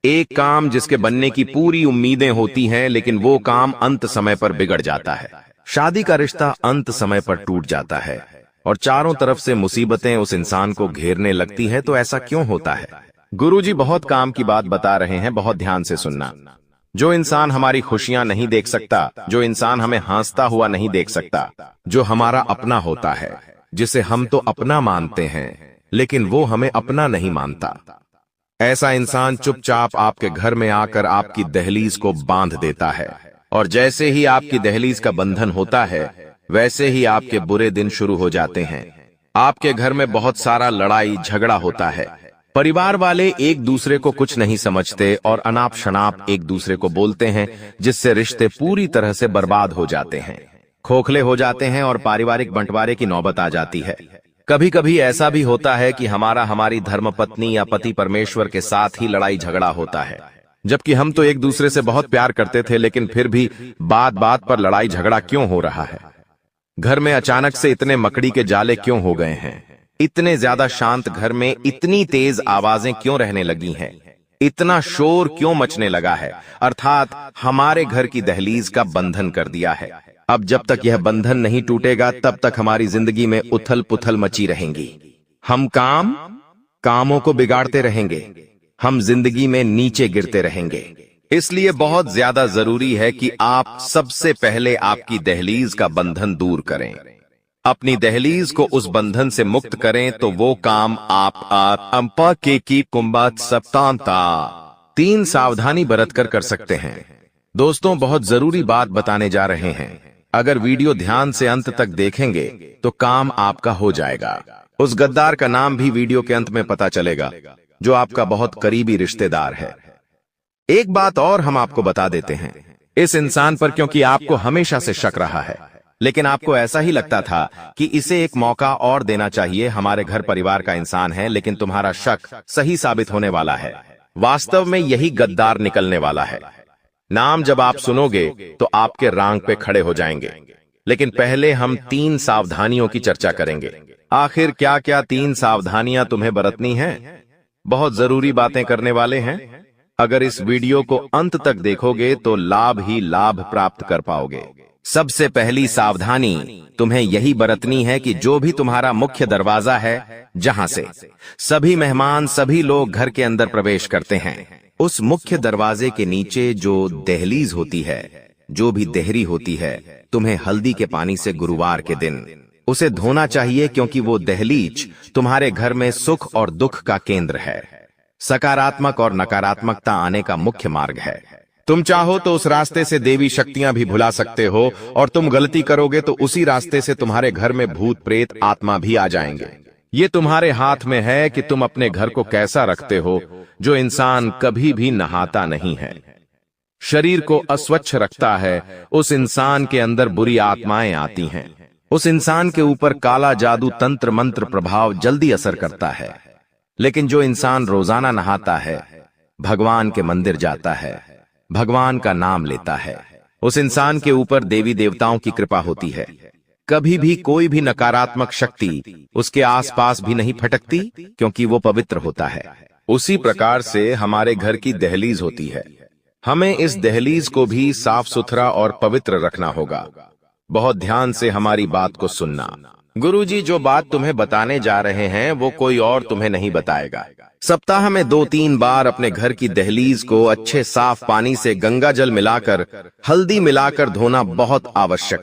एक काम जिसके बनने की पूरी उम्मीदें होती हैं, लेकिन वो काम अंत समय पर बिगड़ जाता है। शादी का रिश्ता अंत समय पर टूट जाता है और चारों तरफ से मुसीबतें उस इंसान को घेरने लगती हैं। तो ऐसा क्यों होता है? गुरुजी बहुत काम की बात बता रहे हैं, बहुत ध्यान से सुनना। जो इंसान हमारी खुशियां नहीं देख सकता, जो इंसान हमें हंसता हुआ नहीं देख सकता, जो हमारा अपना होता है, जिसे हम तो अपना मानते हैं लेकिन वो हमें अपना नहीं मानता, ऐसा इंसान चुपचाप आपके घर में आकर आपकी दहलीज को बांध देता है। और जैसे ही आपकी दहलीज का बंधन होता है, वैसे ही आपके बुरे दिन शुरू हो जाते हैं। आपके घर में बहुत सारा लड़ाई झगड़ा होता है, परिवार वाले एक दूसरे को कुछ नहीं समझते और अनाप शनाप एक दूसरे को बोलते हैं, जिससे रिश्ते पूरी तरह से बर्बाद हो जाते हैं, खोखले हो जाते हैं और पारिवारिक बंटवारे की नौबत आ जाती है। कभी कभी ऐसा भी होता है कि हमारी धर्मपत्नी या पति परमेश्वर के साथ ही लड़ाई झगड़ा होता है, जबकि हम तो एक दूसरे से बहुत प्यार करते थे, लेकिन फिर भी बात बात पर लड़ाई झगड़ा क्यों हो रहा है? घर में अचानक से इतने मकड़ी के जाले क्यों हो गए हैं? इतने ज्यादा शांत घर में इतनी तेज आवाजें क्यों रहने लगी हैं? इतना शोर क्यों मचने लगा है? अर्थात हमारे घर की दहलीज का बंधन कर दिया है। अब जब तक यह बंधन नहीं टूटेगा, तब तक हमारी जिंदगी में उथल पुथल मची रहेंगी। हम कामों को बिगाड़ते रहेंगे, हम जिंदगी में नीचे गिरते रहेंगे। इसलिए बहुत ज्यादा जरूरी है कि आप सबसे पहले आपकी दहलीज का बंधन दूर करें, अपनी दहलीज को उस बंधन से मुक्त करें। तो वो काम आप अंपा के की कुंभत सप्तांता 3 सावधानी बरतकर कर सकते हैं। दोस्तों, बहुत जरूरी बात बताने जा रहे हैं। अगर वीडियो ध्यान से अंत तक देखेंगे तो काम आपका हो जाएगा। उस गद्दार का नाम भी वीडियो के अंत में पता चलेगा, जो आपका बहुत करीबी रिश्तेदार है। एक बात और हम आपको बता देते हैं, इस इंसान पर क्योंकि आपको हमेशा से शक रहा है, लेकिन आपको ऐसा ही लगता था कि इसे एक मौका और देना चाहिए, हमारे घर परिवार का इंसान है, लेकिन तुम्हारा शक सही साबित होने वाला है। वास्तव में यही गद्दार निकलने वाला है। नाम जब आप सुनोगे तो आपके रांग पे खड़े हो जाएंगे। लेकिन पहले हम 3 सावधानियों की चर्चा करेंगे। आखिर क्या क्या 3 सावधानियां तुम्हें बरतनी हैं? बहुत जरूरी बातें करने वाले हैं। अगर इस वीडियो को अंत तक देखोगे तो लाभ ही लाभ प्राप्त कर पाओगे। सबसे पहली सावधानी तुम्हें यही बरतनी है कि जो भी तुम्हारा मुख्य दरवाजा है, जहां से सभी मेहमान, सभी लोग घर के अंदर प्रवेश करते हैं, उस मुख्य दरवाजे के नीचे जो दहलीज होती है, जो भी देहरी होती है, तुम्हें हल्दी के पानी से गुरुवार के दिन उसे धोना चाहिए, क्योंकि वो दहलीज तुम्हारे घर में सुख और दुख का केंद्र है, सकारात्मक और नकारात्मकता आने का मुख्य मार्ग है। तुम चाहो तो उस रास्ते से देवी शक्तियां भी भुला सकते हो, और तुम गलती करोगे तो उसी रास्ते से तुम्हारे घर में भूत प्रेत आत्मा भी आ जाएंगे। ये तुम्हारे हाथ में है कि तुम अपने घर को कैसा रखते हो। जो इंसान कभी भी नहाता नहीं है, शरीर को अस्वच्छ रखता है, उस इंसान के अंदर बुरी आत्माएं आती हैं। उस इंसान के ऊपर काला जादू, तंत्र मंत्र प्रभाव जल्दी असर करता है। लेकिन जो इंसान रोजाना नहाता है, भगवान के मंदिर जाता है, भगवान का नाम लेता है, उस इंसान के ऊपर देवी देवताओं की कृपा होती है। कभी भी कोई भी नकारात्मक शक्ति उसके आसपास भी नहीं फटकती, क्योंकि वो पवित्र होता है। उसी प्रकार से हमारे घर की दहलीज होती है। हमें इस दहलीज को भी साफ सुथरा और पवित्र रखना होगा। बहुत ध्यान से हमारी बात को सुनना। गुरुजी जो बात तुम्हें बताने जा रहे हैं वो कोई और तुम्हें नहीं बताएगा। सप्ताह में 2-3 बार अपने घर की दहलीज को अच्छे साफ पानी से गंगा जल मिलाकर, हल्दी मिलाकर धोना बहुत आवश्यक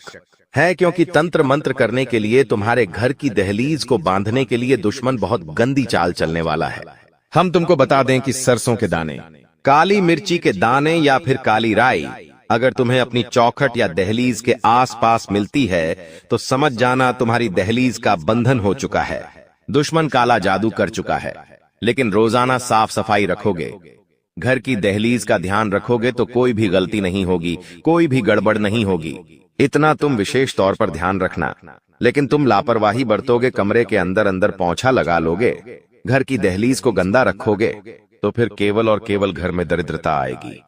है, क्योंकि तंत्र मंत्र करने के लिए तुम्हारे घर की दहलीज को बांधने के लिए दुश्मन बहुत गंदी चाल चलने वाला है। हम तुमको बता दें कि सरसों के दाने, काली मिर्ची के दाने या फिर काली राई अगर तुम्हें अपनी चौखट या दहलीज के आसपास मिलती है तो समझ जाना तुम्हारी दहलीज का बंधन हो चुका है, दुश्मन काला जादू कर चुका है। लेकिन रोजाना साफ सफाई रखोगे, घर की दहलीज का ध्यान रखोगे तो कोई भी गलती नहीं होगी, कोई भी गड़बड़ नहीं होगी। इतना तुम विशेष तौर पर ध्यान रखना। लेकिन तुम लापरवाही बरतोगे, कमरे के अंदर अंदर पोंछा लगा लोगे, घर की दहलीज को गंदा रखोगे, तो फिर केवल और केवल घर में दरिद्रता आएगी,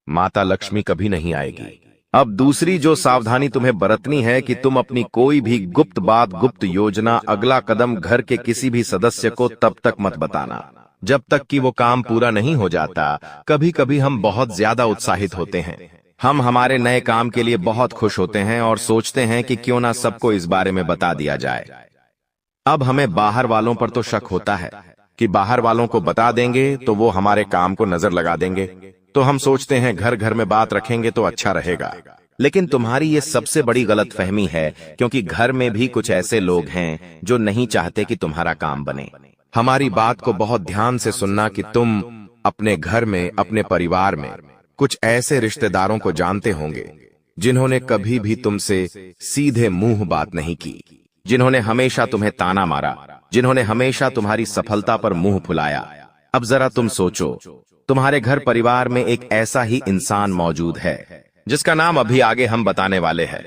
माता लक्ष्मी कभी नहीं आएगी। अब दूसरी जो सावधानी तुम्हें बरतनी है कि तुम अपनी कोई भी गुप्त बात, गुप्त योजना, अगला कदम घर के किसी भी सदस्य को तब तक मत बताना जब तक कि वो काम पूरा नहीं हो जाता। कभी कभी हम बहुत ज्यादा उत्साहित होते हैं, हम हमारे नए काम के लिए बहुत खुश होते हैं और सोचते हैं कि क्यों ना सबको इस बारे में बता दिया जाए। अब हमें बाहर वालों पर तो शक होता है कि बाहर वालों को बता देंगे तो वो हमारे काम को नजर लगा देंगे, तो हम सोचते हैं घर घर में बात रखेंगे तो अच्छा रहेगा। लेकिन तुम्हारी ये सबसे बड़ी गलतफहमी है, क्योंकि घर में भी कुछ ऐसे लोग हैं जो नहीं चाहते कि तुम्हारा काम बने। हमारी बात को बहुत ध्यान से सुनना कि तुम अपने घर में, अपने परिवार में कुछ ऐसे रिश्तेदारों को जानते होंगे जिन्होंने कभी भी तुमसे सीधे मुंह बात नहीं की, जिन्होंने हमेशा तुम्हें ताना मारा, जिन्होंने हमेशा तुम्हारी सफलता पर मुंह फुलाया। अब जरा तुम सोचो, तुम्हारे घर परिवार में एक ऐसा ही इंसान मौजूद है जिसका नाम अभी आगे हम बताने वाले हैं।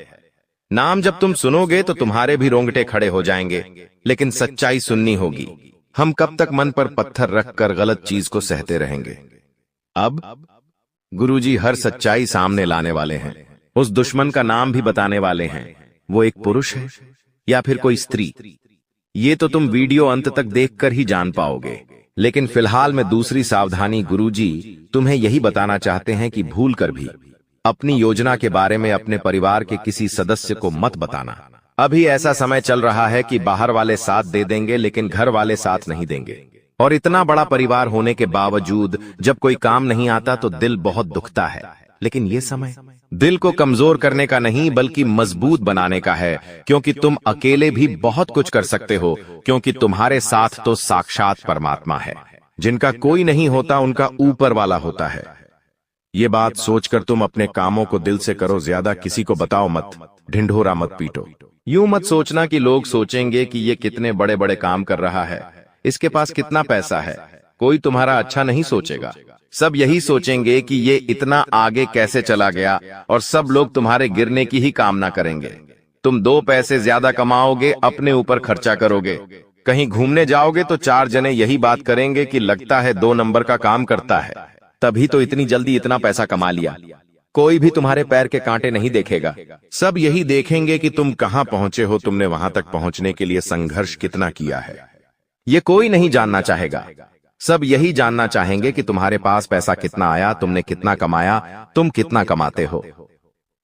नाम जब तुम सुनोगे तो तुम्हारे भी रोंगटे खड़े हो जाएंगे, लेकिन सच्चाई सुननी होगी। हम कब तक मन पर पत्थर रखकर गलत चीज को सहते रहेंगे? अब गुरुजी हर सच्चाई सामने लाने वाले हैं। उस दुश्मन का नाम भी बताने वाले हैं। वो एक पुरुष है या फिर कोई स्त्री, ये तो तुम वीडियो अंत तक देखकर ही जान पाओगे। लेकिन फिलहाल में दूसरी सावधानी गुरुजी तुम्हें यही बताना चाहते हैं कि भूल कर भी अपनी योजना के बारे में अपने परिवार के किसी सदस्य को मत बताना। अभी ऐसा समय चल रहा है कि बाहर वाले साथ दे देंगे लेकिन घर वाले साथ नहीं देंगे, और इतना बड़ा परिवार होने के बावजूद जब कोई काम नहीं आता तो दिल बहुत दुखता है। लेकिन ये समय दिल को कमजोर करने का नहीं बल्कि मजबूत बनाने का है, क्योंकि तुम अकेले भी बहुत कुछ कर सकते हो, क्योंकि तुम्हारे साथ तो साक्षात परमात्मा है। जिनका कोई नहीं होता उनका ऊपर वाला होता है। ये बात सोचकर तुम अपने कामों को दिल से करो, ज्यादा किसी को बताओ मत, ढिंढोरा मत पीटो। यूं मत सोचना कि लोग सोचेंगे कि ये कितने बड़े बड़े काम कर रहा है, इसके पास कितना पैसा है। कोई तुम्हारा अच्छा नहीं सोचेगा, सब यही सोचेंगे कि ये इतना आगे कैसे चला गया, और सब लोग तुम्हारे गिरने की ही कामना करेंगे। तुम 2 पैसे ज्यादा कमाओगे, अपने ऊपर खर्चा करोगे, कहीं घूमने जाओगे तो 4 जने यही बात करेंगे कि लगता है 2 नंबर का काम करता है। तभी तो इतनी जल्दी इतना पैसा कमा लिया। कोई भी तुम्हारे पैर के कांटे नहीं देखेगा। सब यही देखेंगे कि तुम कहां पहुंचे हो, तुमने वहां तक पहुंचने के लिए संघर्ष कितना किया है। ये कोई नहीं जानना चाहेगा। सब यही जानना चाहेंगे कि तुम्हारे पास पैसा कितना आया, तुमने कितना कमाया, तुम कितना कमाते हो।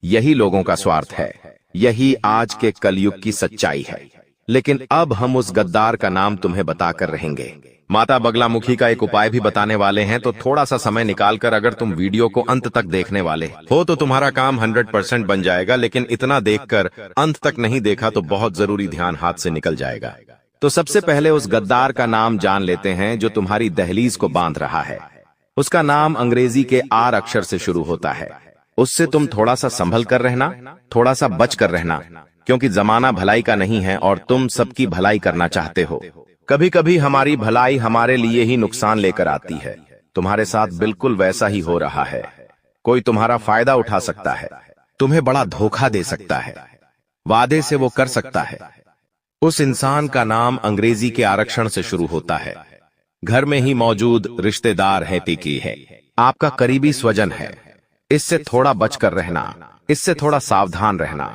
यही लोगों का स्वार्थ है। यही आज के कलयुग की सच्चाई है। लेकिन अब हम उस गद्दार का नाम तुम्हें बताकर रहेंगे। माता बगलामुखी का एक उपाय भी बताने वाले हैं, तो थोड़ा सा समय निकालकर अगर तुम वीडियो को अंत तक देखने वाले हो तो तुम्हारा काम 100% बन जाएगा। लेकिन इतना देखकर अंत तक नहीं देखा तो बहुत जरूरी ध्यान हाथ से निकल जाएगा। तो सबसे पहले उस गद्दार का नाम जान लेते हैं जो तुम्हारी दहलीज को बांध रहा है। उसका नाम अंग्रेजी के आर अक्षर से शुरू होता है। उससे तुम थोड़ा सा संभल कर रहना, थोड़ा सा बच कर रहना, क्योंकि जमाना भलाई का नहीं है और तुम सबकी भलाई करना चाहते हो। कभी कभी हमारी भलाई हमारे लिए ही नुकसान लेकर आती है। तुम्हारे साथ बिल्कुल वैसा ही हो रहा है। कोई तुम्हारा फायदा उठा सकता है, तुम्हें बड़ा धोखा दे सकता है, वादे से वो कर सकता है। उस इंसान का नाम अंग्रेजी के आरक्षण से शुरू होता है। घर में ही मौजूद रिश्तेदार है, टिकी है, आपका करीबी स्वजन है। इससे थोड़ा बचकर रहना, इससे थोड़ा सावधान रहना।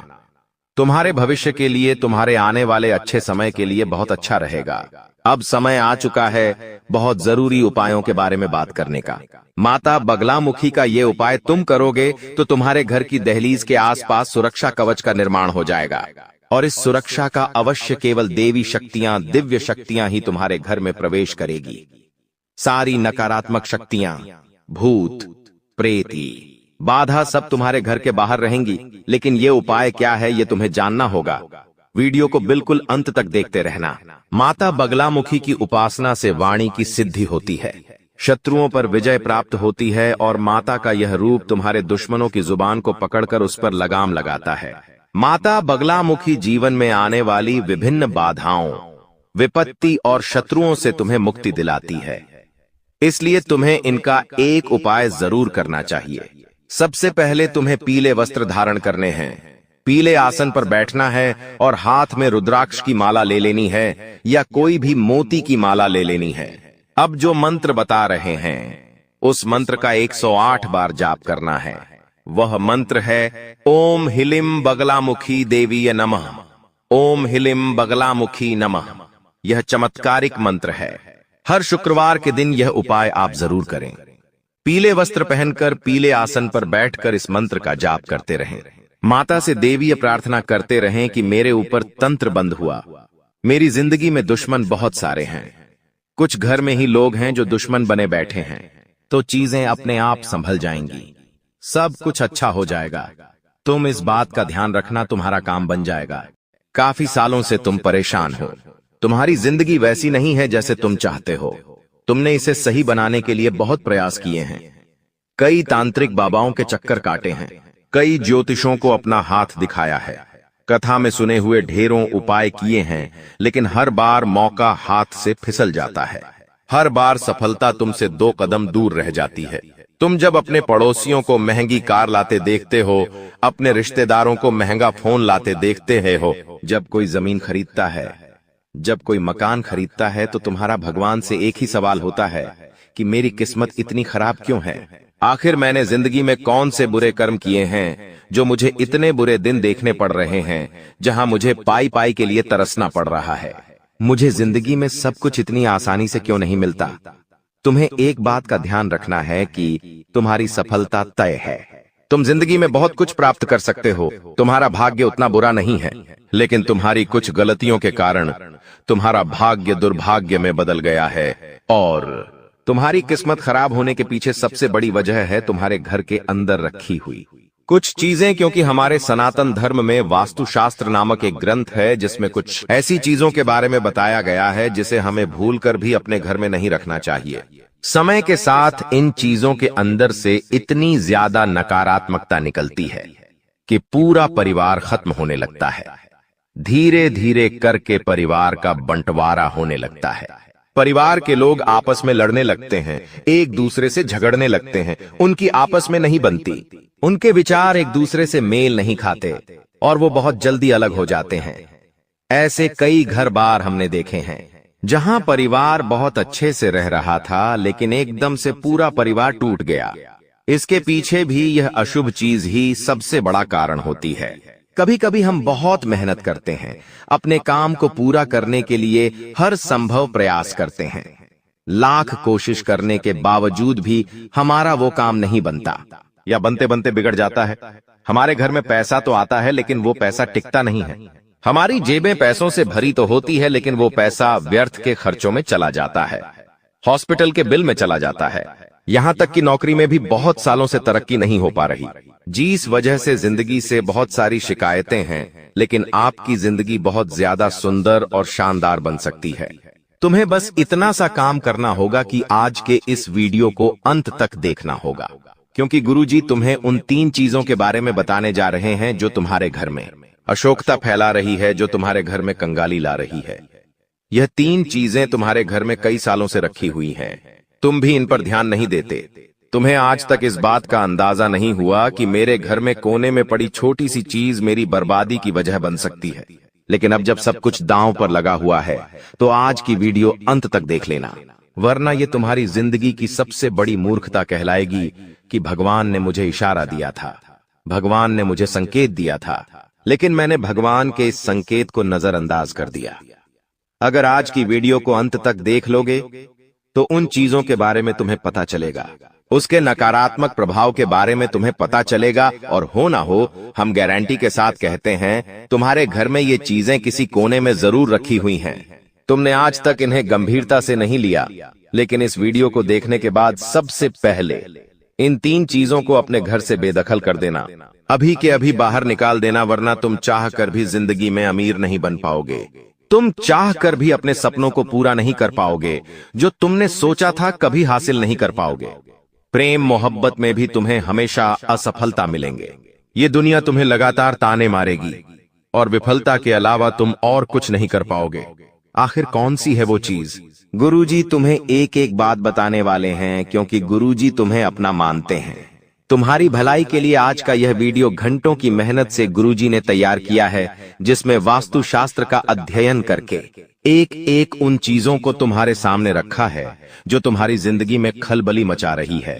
तुम्हारे भविष्य के लिए, तुम्हारे आने वाले अच्छे समय के लिए बहुत अच्छा रहेगा। अब समय आ चुका है बहुत जरूरी उपायों के बारे में बात करने का। माता बगलामुखी का ये उपाय तुम करोगे तो तुम्हारे घर की दहलीज के आसपास सुरक्षा कवच का निर्माण हो जाएगा। और इस सुरक्षा का अवश्य केवल देवी शक्तियां, दिव्य शक्तियां ही तुम्हारे घर में प्रवेश करेगी। सारी नकारात्मक शक्तियां, भूत, प्रेती, बाधा सब तुम्हारे घर के बाहर रहेंगी। लेकिन ये उपाय क्या है ये तुम्हें जानना होगा। वीडियो को बिल्कुल अंत तक देखते रहना। माता बगलामुखी की उपासना से वाणी की सिद्धि होती है, शत्रुओं पर विजय प्राप्त होती है और माता का यह रूप तुम्हारे दुश्मनों की जुबान को पकड़कर उस पर लगाम लगाता है। माता बगलामुखी जीवन में आने वाली विभिन्न बाधाओं, विपत्ति और शत्रुओं से तुम्हें मुक्ति दिलाती है। इसलिए तुम्हें इनका एक उपाय जरूर करना चाहिए। सबसे पहले तुम्हें पीले वस्त्र धारण करने हैं, पीले आसन पर बैठना है और हाथ में रुद्राक्ष की माला ले लेनी है या कोई भी मोती की माला ले लेनी है। अब जो मंत्र बता रहे हैं उस मंत्र का 108 बार जाप करना है। वह मंत्र है ओम हिलिम बगलामुखी देवी नमः, ओम हिलिम बगलामुखी नमः। यह चमत्कारिक मंत्र है। हर शुक्रवार के दिन यह उपाय आप जरूर करें। पीले वस्त्र पहनकर पीले आसन पर बैठकर इस मंत्र का जाप करते रहें। माता से देवीय प्रार्थना करते रहें कि मेरे ऊपर तंत्र बंद हुआ, मेरी जिंदगी में दुश्मन बहुत सारे हैं। कुछ घर में ही लोग हैं जो दुश्मन बने बैठे हैं, तो चीजें अपने आप संभल जाएंगी, सब कुछ अच्छा हो जाएगा। तुम इस बात का ध्यान रखना, तुम्हारा काम बन जाएगा। काफी सालों से तुम परेशान हो, तुम्हारी जिंदगी वैसी नहीं है जैसे तुम चाहते हो। तुमने इसे सही बनाने के लिए बहुत प्रयास किए हैं, कई तांत्रिक बाबाओं के चक्कर काटे हैं, कई ज्योतिषों को अपना हाथ दिखाया है, कथा में सुने हुए ढेरों उपाय किए हैं, लेकिन हर बार मौका हाथ से फिसल जाता है। हर बार सफलता तुमसे 2 कदम दूर रह जाती है। तुम जब अपने पड़ोसियों को महंगी कार लाते देखते हो, अपने रिश्तेदारों को महंगा फोन लाते देखते हो, जब कोई जमीन खरीदता है, जब कोई मकान खरीदता है, तो तुम्हारा भगवान से एक ही सवाल होता है कि मेरी किस्मत इतनी खराब क्यों है? आखिर मैंने जिंदगी में कौन से बुरे कर्म किए हैं जो मुझे इतने बुरे दिन देखने पड़ रहे हैं, जहां मुझे पाई पाई के लिए तरसना पड़ रहा है? मुझे जिंदगी में सब कुछ इतनी आसानी से क्यों नहीं मिलता? तुम्हें एक बात का ध्यान रखना है कि तुम्हारी सफलता तय है। तुम जिंदगी में बहुत कुछ प्राप्त कर सकते हो, तुम्हारा भाग्य उतना बुरा नहीं है, लेकिन तुम्हारी कुछ गलतियों के कारण तुम्हारा भाग्य दुर्भाग्य में बदल गया है। और तुम्हारी किस्मत खराब होने के पीछे सबसे बड़ी वजह है तुम्हारे घर के अंदर रखी हुई कुछ चीजें। क्योंकि हमारे सनातन धर्म में वास्तुशास्त्र नामक एक ग्रंथ है जिसमें कुछ ऐसी चीजों के बारे में बताया गया है जिसे हमें भूलकर भी अपने घर में नहीं रखना चाहिए। समय के साथ इन चीजों के अंदर से इतनी ज्यादा नकारात्मकता निकलती है कि पूरा परिवार खत्म होने लगता है। धीरे धीरे करके परिवार का बंटवारा होने लगता है। परिवार के लोग आपस में लड़ने लगते हैं, एक दूसरे से झगड़ने लगते हैं, उनकी आपस में नहीं बनती, उनके विचार एक दूसरे से मेल नहीं खाते और वो बहुत जल्दी अलग हो जाते हैं। ऐसे कई घर बार हमने देखे हैं। जहां परिवार बहुत अच्छे से रह रहा था, लेकिन एकदम से पूरा परिवार टूट गया। इसके पीछे भी यह अशुभ चीज ही सबसे बड़ा कारण होती है। कभी कभी हम बहुत मेहनत करते हैं, अपने काम को पूरा करने के लिए हर संभव प्रयास करते हैं, लाख कोशिश करने के बावजूद भी हमारा वो काम नहीं बनता या बनते बनते बिगड़ जाता है। हमारे घर में पैसा तो आता है, लेकिन वो पैसा टिकता नहीं है। हमारी जेबें पैसों से भरी तो होती है, लेकिन वो पैसा व्यर्थ के खर्चों में चला जाता है, हॉस्पिटल के बिल में चला जाता है, यहां तक कि नौकरी में भी बहुत सालों से तरक्की नहीं हो पा रही। जिस वजह से जिंदगी से बहुत सारी शिकायतें हैं, लेकिन आपकी जिंदगी बहुत ज्यादा सुंदर और शानदार बन सकती है। तुम्हें बस इतना सा काम करना होगा कि आज के इस वीडियो को अंत तक देखना होगा, क्योंकि गुरुजी तुम्हें उन 3 चीजों के बारे में बताने जा रहे हैं जो तुम्हारे घर में अशोकता फैला रही है, जो तुम्हारे घर में कंगाली ला रही है। यह 3 चीजें तुम्हारे घर में कई सालों से रखी हुई हैं, तुम भी इन पर ध्यान नहीं देते। तुम्हें आज तक इस बात का अंदाजा नहीं हुआ कि मेरे घर में कोने में पड़ी छोटी सी चीज मेरी बर्बादी की वजह बन सकती है। लेकिन अब जब सब कुछ दांव पर लगा हुआ है, तो आज की वीडियो अंत तक देख लेना, वरना ये तुम्हारी जिंदगी की सबसे बड़ी मूर्खता कहलाएगी कि भगवान ने मुझे इशारा दिया था, भगवान ने मुझे संकेत दिया था, लेकिन मैंने भगवान के इस संकेत को नजरअंदाज कर दिया। अगर आज की वीडियो को अंत तक देख लोगे तो उन चीजों के बारे में तुम्हें पता चलेगा, उसके नकारात्मक प्रभाव के बारे में तुम्हें पता चलेगा, और हो ना हो हम गारंटी के साथ कहते हैं तुम्हारे घर में ये चीजें किसी कोने में जरूर रखी हुई हैं। तुमने आज तक इन्हें गंभीरता से नहीं लिया, लेकिन इस वीडियो को देखने के बाद सबसे पहले इन 3 चीजों को अपने घर से बेदखल कर देना, अभी के अभी बाहर निकाल देना, वरना तुम चाह कर भी जिंदगी में अमीर नहीं बन पाओगे। तुम चाह कर भी अपने सपनों को पूरा नहीं कर पाओगे, जो तुमने सोचा था कभी हासिल नहीं कर पाओगे। प्रेम मोहब्बत में भी तुम्हें हमेशा असफलता मिलेंगे। ये दुनिया तुम्हें लगातार ताने मारेगी और विफलता के अलावा तुम और कुछ नहीं कर पाओगे। आखिर कौन सी है वो चीज? गुरुजी तुम्हें एक एक बात बताने वाले हैं, क्योंकि गुरुजी तुम्हें अपना मानते हैं। तुम्हारी भलाई के लिए आज का यह वीडियो घंटों की मेहनत से गुरुजी ने तैयार किया है, जिसमें वास्तुशास्त्र का अध्ययन करके एक एक उन चीजों को तुम्हारे सामने रखा है जो तुम्हारी जिंदगी में खलबली मचा रही है,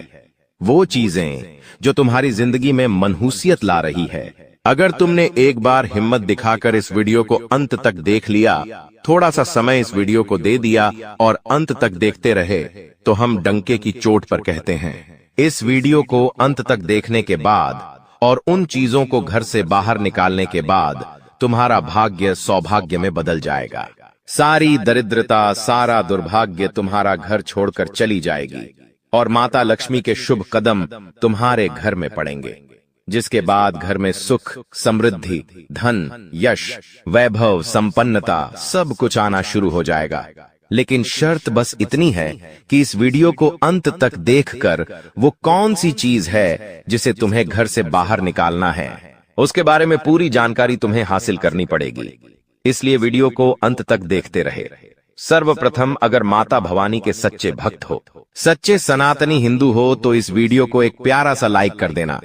वो चीजें जो तुम्हारी जिंदगी में मनहूसियत ला रही है। अगर तुमने एक बार हिम्मत दिखाकर इस वीडियो को अंत तक देख लिया, थोड़ा सा समय इस वीडियो को दे दिया और अंत तक देखते रहे, तो हम डंके की चोट पर कहते हैं, इस वीडियो को अंत तक देखने के बाद और उन चीजों को घर से बाहर निकालने के बाद तुम्हारा भाग्य सौभाग्य में बदल जाएगा। सारी दरिद्रता, सारा दुर्भाग्य तुम्हारा घर छोड़कर चली जाएगी और माता लक्ष्मी के शुभ कदम तुम्हारे घर में पड़ेंगे, जिसके बाद घर में सुख, समृद्धि, धन, यश, वैभव, संपन्नता सब कुछ आना शुरू हो जाएगा। लेकिन शर्त बस इतनी है कि इस वीडियो को अंत तक देखकर वो कौन सी चीज है जिसे तुम्हें घर से बाहर निकालना है, उसके बारे में पूरी जानकारी तुम्हें हासिल करनी पड़ेगी। इसलिए वीडियो को अंत तक देखते रहे। सर्वप्रथम, अगर माता भवानी के सच्चे भक्त हो, सच्चे सनातनी हिंदू हो, तो इस वीडियो को एक प्यारा सा लाइक कर देना।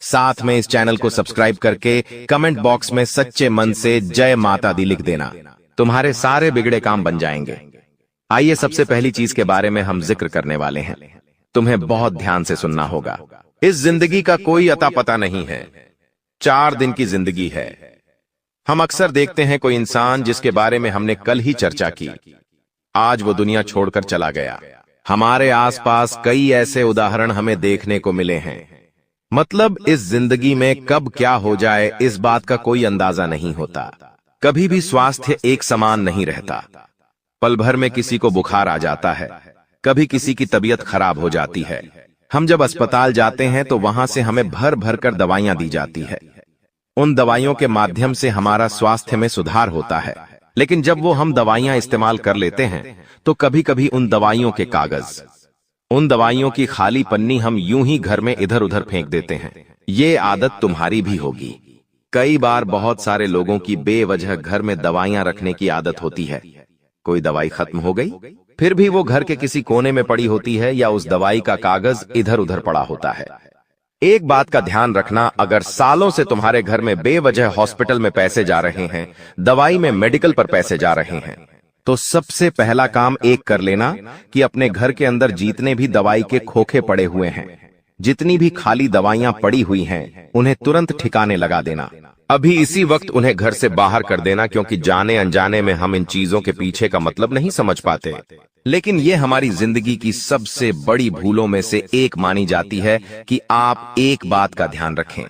साथ में इस चैनल को सब्सक्राइब करके कमेंट बॉक्स में सच्चे मन से जय माता दी लिख देना। तुम्हारे सारे बिगड़े काम बन जाएंगे। आइए सबसे पहली चीज के बारे में हम जिक्र करने वाले हैं। तुम्हें बहुत ध्यान से सुनना होगा। इस जिंदगी का कोई अता पता नहीं है, 4 दिन की जिंदगी है। हम अक्सर देखते हैं कोई इंसान जिसके बारे में हमने कल ही चर्चा की, आज वो दुनिया छोड़कर चला गया। हमारे आसपास कई ऐसे उदाहरण हमें देखने को मिले हैं। मतलब इस जिंदगी में कब क्या हो जाए इस बात का कोई अंदाजा नहीं होता। कभी भी स्वास्थ्य एक समान नहीं रहता। पल भर में किसी को बुखार आ जाता है, कभी किसी की तबीयत खराब हो जाती है। हम जब अस्पताल जाते हैं तो वहां से हमें भर भर कर दवाइयां दी जाती है। उन दवाइयों के माध्यम से हमारा स्वास्थ्य में सुधार होता है, लेकिन जब वो हम दवाइयां इस्तेमाल कर लेते हैं तो कभी कभी उन दवाइयों के कागज, उन दवाइयों की खाली पन्नी हम यूं ही घर में इधर उधर फेंक देते हैं। ये आदत तुम्हारी भी होगी। कई बार बहुत सारे लोगों की बेवजह घर में दवाइयां रखने की आदत होती है। कोई दवाई खत्म हो गई, फिर भी वो घर के किसी कोने में पड़ी होती है या उस दवाई का कागज इधर उधर पड़ा होता है। एक बात का ध्यान रखना, अगर सालों से तुम्हारे घर में बेवजह हॉस्पिटल में पैसे जा रहे हैं, दवाई में, मेडिकल पर पैसे जा रहे हैं, तो सबसे पहला काम एक कर लेना कि अपने घर के अंदर जितने भी दवाई के खोखे पड़े हुए हैं, जितनी भी खाली दवाइयां पड़ी हुई हैं, उन्हें तुरंत ठिकाने लगा देना। अभी इसी वक्त उन्हें घर से बाहर कर देना, क्योंकि जाने अनजाने में हम इन चीजों के पीछे का मतलब नहीं समझ पाते, लेकिन ये हमारी जिंदगी की सबसे बड़ी भूलों में से एक मानी जाती है कि आप एक बात का ध्यान रखें।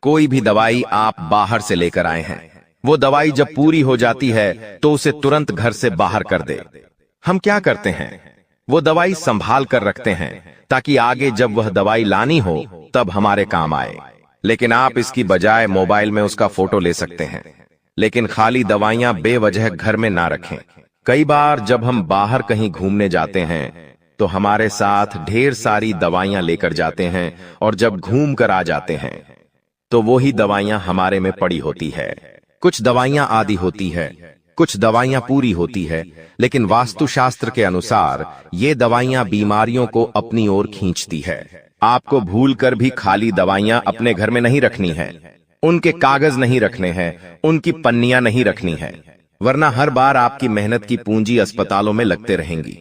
कोई भी दवाई आप बाहर से लेकर आए हैं, वो दवाई जब पूरी हो जाती है तो उसे तुरंत घर से बाहर कर दे। हम क्या करते हैं, वो दवाई संभाल कर रखते हैं ताकि आगे जब वह दवाई लानी हो तब हमारे काम आए। लेकिन आप इसकी बजाय मोबाइल में उसका फोटो ले सकते हैं। लेकिन खाली दवाइयां बेवजह घर में ना रखें। कई बार जब हम बाहर कहीं घूमने जाते हैं तो हमारे साथ ढेर सारी दवाइयां लेकर जाते हैं, और जब घूम कर आ जाते हैं तो वो ही दवाइयां हमारे में पड़ी होती है। कुछ दवाइयां आधी होती है, कुछ दवाइयां पूरी होती है, लेकिन वास्तुशास्त्र के अनुसार ये दवाइयां बीमारियों को अपनी ओर खींचती है। आपको भूलकर भी खाली दवाइयां अपने घर में नहीं रखनी है, उनके कागज नहीं रखने हैं, उनकी पन्नियां नहीं रखनी है, वरना हर बार आपकी मेहनत की पूंजी अस्पतालों में लगते रहेंगी।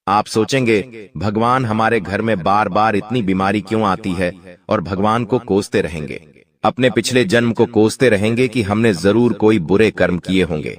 आप सोचेंगे भगवान हमारे घर में बार बार इतनी बीमारी क्यों आती है, और भगवान को कोसते रहेंगे, अपने पिछले जन्म को कोसते रहेंगे कि हमने जरूर कोई बुरे कर्म किए होंगे।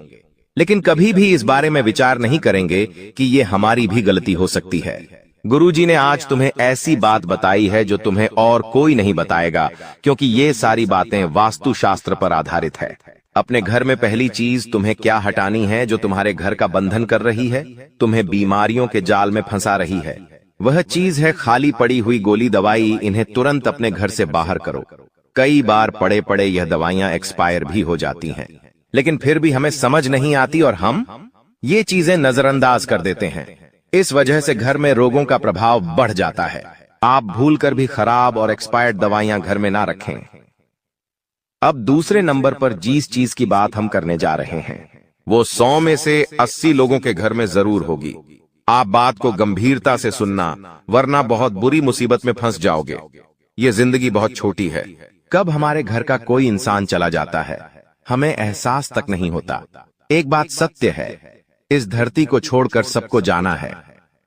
लेकिन कभी भी इस बारे में विचार नहीं करेंगे कि ये हमारी भी गलती हो सकती है। गुरुजी ने आज तुम्हें ऐसी बात बताई है जो तुम्हें और कोई नहीं बताएगा, क्योंकि ये सारी बातें वास्तुशास्त्र पर आधारित है। अपने घर में पहली चीज तुम्हें क्या हटानी है जो तुम्हारे घर का बंधन कर रही है, तुम्हें बीमारियों के जाल में फंसा रही है। वह चीज है खाली पड़ी हुई गोली दवाई। इन्हें तुरंत अपने घर से बाहर करो। कई बार पड़े पड़े यह दवाइयां एक्सपायर भी हो जाती हैं, लेकिन फिर भी हमें समझ नहीं आती और हम ये चीजें नजरअंदाज कर देते हैं। इस वजह से घर में रोगों का प्रभाव बढ़ जाता है। आप भूलकर भी खराब और एक्सपायर्ड दवाइयां घर में ना रखें। अब दूसरे नंबर पर जिस चीज की बात हम करने जा रहे हैं वो 100 में से 80 लोगों के घर में जरूर होगी। आप बात को गंभीरता से सुनना, वरना बहुत बुरी मुसीबत में फंस जाओगे। ये जिंदगी बहुत छोटी है। कब हमारे घर का कोई इंसान चला जाता है हमें एहसास तक नहीं होता। एक बात सत्य है, इस धरती को छोड़कर सबको जाना है।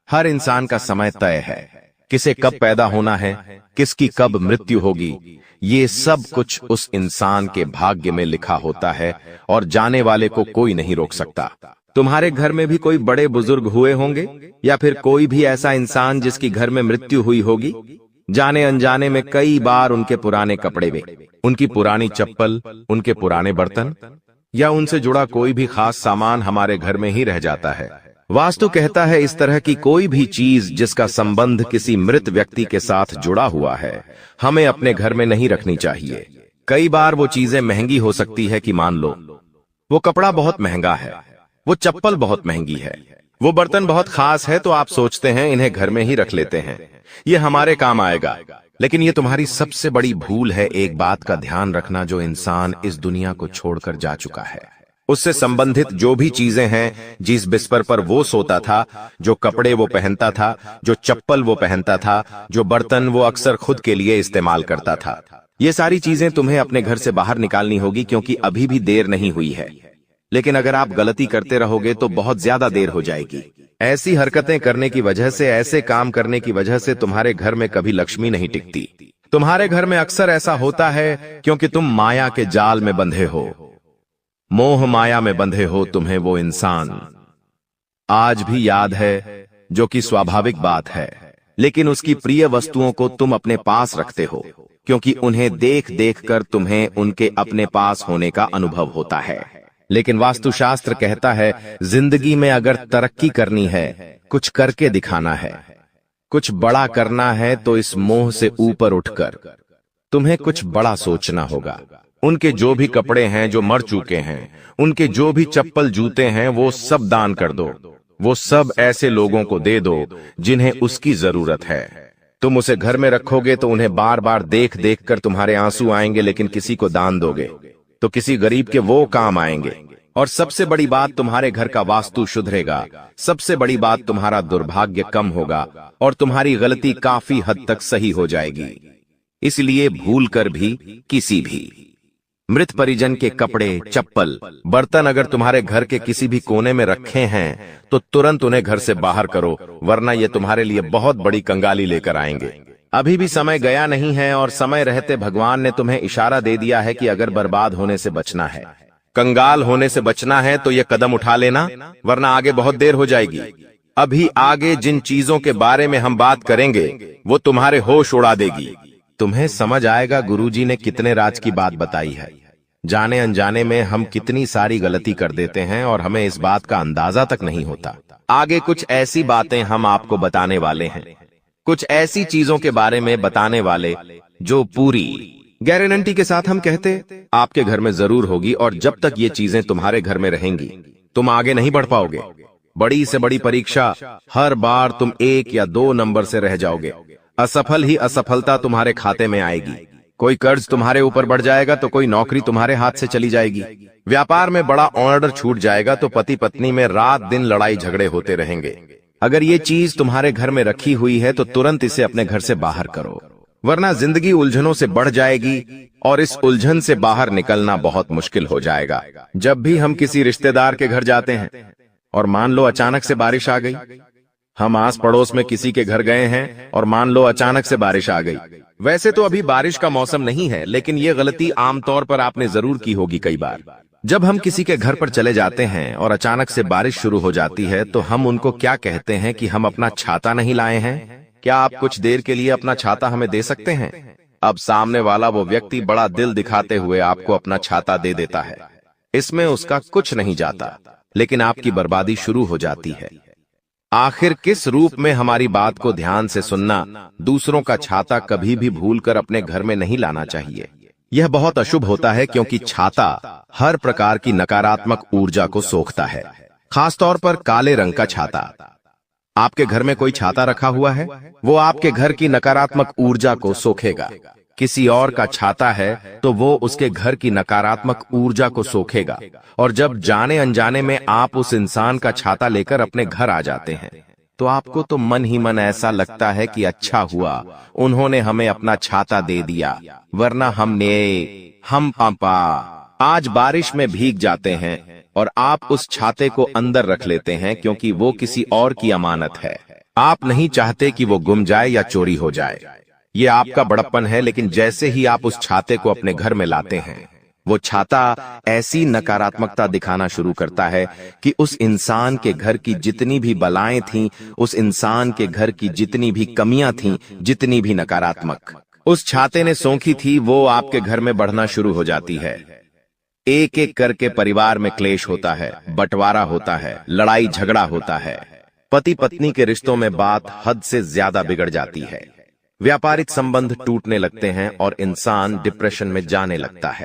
हर इंसान का समय तय है, किसे कब पैदा होना है, किसकी कब मृत्यु होगी, ये सब कुछ उस इंसान के भाग्य में लिखा होता है और जाने वाले को कोई नहीं रोक सकता। तुम्हारे घर में भी कोई बड़े बुजुर्ग हुए होंगे, या फिर कोई भी ऐसा इंसान जिसकी घर में मृत्यु हुई होगी। जाने अनजाने में कई बार उनके पुराने कपड़े वे, उनकी पुरानी चप्पल, उनके पुराने बर्तन या उनसे जुड़ा कोई भी खास सामान हमारे घर में ही रह जाता है। वास्तु कहता है इस तरह की कोई भी चीज जिसका संबंध किसी मृत व्यक्ति के साथ जुड़ा हुआ है हमें अपने घर में नहीं रखनी चाहिए। कई बार वो चीजें महंगी हो सकती है कि मान लो वो कपड़ा बहुत महंगा है, वो चप्पल बहुत महंगी है, वो बर्तन बहुत खास है, तो आप सोचते हैं इन्हें घर में ही रख लेते हैं, ये हमारे काम आएगा। लेकिन ये तुम्हारी सबसे बड़ी भूल है। एक बात का ध्यान रखना, जो इंसान इस दुनिया को छोड़कर जा चुका है उससे संबंधित जो भी चीजें हैं, जिस बिस्तर पर वो सोता था, जो कपड़े वो पहनता था, जो चप्पल वो पहनता था, जो बर्तन वो अक्सर खुद के लिए इस्तेमाल करता था, ये सारी चीजें तुम्हें अपने घर से बाहर निकालनी होगी, क्योंकि अभी भी देर नहीं हुई है। लेकिन अगर आप गलती करते रहोगे तो बहुत ज्यादा देर हो जाएगी। ऐसी हरकतें करने की वजह से, ऐसे काम करने की वजह से तुम्हारे घर में कभी लक्ष्मी नहीं टिकती। तुम्हारे घर में अक्सर ऐसा होता है क्योंकि तुम माया के जाल में बंधे हो, मोह माया में बंधे हो। तुम्हें वो इंसान आज भी याद है, जो कि स्वाभाविक बात है, लेकिन उसकी प्रिय वस्तुओं को तुम अपने पास रखते हो, क्योंकि उन्हें देख देख कर तुम्हें उनके अपने पास होने का अनुभव होता है। लेकिन वास्तुशास्त्र कहता है जिंदगी में अगर तरक्की करनी है, कुछ करके दिखाना है, कुछ बड़ा करना है, तो इस मोह से ऊपर उठकर तुम्हें कुछ बड़ा सोचना होगा। उनके जो भी कपड़े हैं जो मर चुके हैं, उनके जो भी चप्पल जूते हैं, वो सब दान कर दो। वो सब ऐसे लोगों को दे दो जिन्हें उसकी जरूरत है। तुम उसे घर में रखोगे तो उन्हें बार बार देख देख कर तुम्हारे आंसू आएंगे, लेकिन किसी को दान दोगे तो किसी गरीब के वो काम आएंगे। और सबसे बड़ी बात, तुम्हारे घर का वास्तु सुधरेगा। सबसे बड़ी बात, तुम्हारा दुर्भाग्य कम होगा और तुम्हारी गलती काफी हद तक सही हो जाएगी। इसलिए भूल कर भी किसी भी मृत परिजन के कपड़े, चप्पल, बर्तन अगर तुम्हारे घर के किसी भी कोने में रखे हैं तो तुरंत उन्हें घर से बाहर करो, वरना ये तुम्हारे लिए बहुत बड़ी कंगाली लेकर आएंगे। अभी भी समय गया नहीं है और समय रहते भगवान ने तुम्हें इशारा दे दिया है कि अगर बर्बाद होने से बचना है, कंगाल होने से बचना है तो ये कदम उठा लेना, वरना आगे बहुत देर हो जाएगी। अभी आगे जिन चीजों के बारे में हम बात करेंगे वो तुम्हारे होश उड़ा देगी। तुम्हें समझ आएगा गुरुजी ने कितने राज की बात बताई है। जाने अनजाने में हम कितनी सारी गलती कर देते हैं और हमें इस बात का अंदाजा तक नहीं होता। आगे कुछ ऐसी बातें हम आपको बताने वाले हैं, कुछ ऐसी चीजों के बारे में बताने वाले जो पूरी गारंटी के साथ हम कहते आपके घर में जरूर होगी, और जब तक ये चीजें तुम्हारे घर में रहेंगी तुम आगे नहीं बढ़ पाओगे। बड़ी से बड़ी परीक्षा, हर बार तुम 1 या 2 नंबर से रह जाओगे। असफल ही असफलता तुम्हारे खाते में आएगी। कोई कर्ज तुम्हारे ऊपर बढ़ जाएगा तो कोई नौकरी तुम्हारे हाथ से चली जाएगी। व्यापार में बड़ा ऑर्डर छूट जाएगा तो पति पत्नी में रात दिन लड़ाई झगड़े होते रहेंगे। अगर ये चीज तुम्हारे घर में रखी हुई है तो तुरंत इसे अपने घर से बाहर करो, वरना जिंदगी उलझनों से बढ़ जाएगी और इस उलझन से बाहर निकलना बहुत मुश्किल हो जाएगा। जब भी हम किसी रिश्तेदार के घर जाते हैं और मान लो अचानक से बारिश आ गई, हम आस पड़ोस में किसी के घर गए हैं और मान लो अचानक से बारिश आ गई। वैसे तो अभी बारिश का मौसम नहीं है, लेकिन ये गलती आमतौर पर आपने जरूर की होगी कई बार। जब हम किसी के घर पर चले जाते हैं और अचानक से बारिश शुरू हो जाती है तो हम उनको क्या कहते हैं कि हम अपना छाता नहीं लाए हैं, क्या आप कुछ देर के लिए अपना छाता हमें दे सकते हैं? अब सामने वाला वो व्यक्ति बड़ा दिल दिखाते हुए आपको अपना छाता दे देता है। इसमें उसका कुछ नहीं जाता, लेकिन आपकी बर्बादी शुरू हो जाती है। आखिर किस रूप में हमारी बात को ध्यान से सुनना, दूसरों का छाता कभी भी भूलकर अपने घर में नहीं लाना चाहिए। यह बहुत अशुभ होता है क्योंकि छाता हर प्रकार की नकारात्मक ऊर्जा को सोखता है, खासतौर पर काले रंग का छाता। आपके घर में कोई छाता रखा हुआ है, वो आपके घर की नकारात्मक ऊर्जा को सोखेगा। किसी और का छाता है तो वो उसके घर की नकारात्मक ऊर्जा को सोखेगा, और जब जाने अनजाने में आप उस इंसान का छाता लेकर अपने घर आ जाते हैं तो आपको तो मन ही मन ऐसा लगता है कि अच्छा हुआ उन्होंने हमें अपना छाता दे दिया, वरना हम पापा आज बारिश में भीग जाते हैं और आप उस छाते को अंदर रख लेते हैं क्योंकि वो किसी और की अमानत है। आप नहीं चाहते कि वो गुम जाए या चोरी हो जाए। ये आपका बड़प्पन है, लेकिन जैसे ही आप उस छाते को अपने घर में लाते हैं वो छाता ऐसी नकारात्मकता दिखाना शुरू करता है कि उस इंसान के घर की जितनी भी बलाएं थीं, उस इंसान के घर की जितनी भी कमियां थीं, जितनी भी नकारात्मक उस छाते ने सोखी थी, वो आपके घर में बढ़ना शुरू हो जाती है। एक एक करके परिवार में क्लेश होता है, बंटवारा होता है, लड़ाई झगड़ा होता है, पति पत्नी के रिश्तों में बात हद से ज्यादा बिगड़ जाती है, व्यापारिक संबंध टूटने लगते हैं और इंसान डिप्रेशन में जाने लगता है।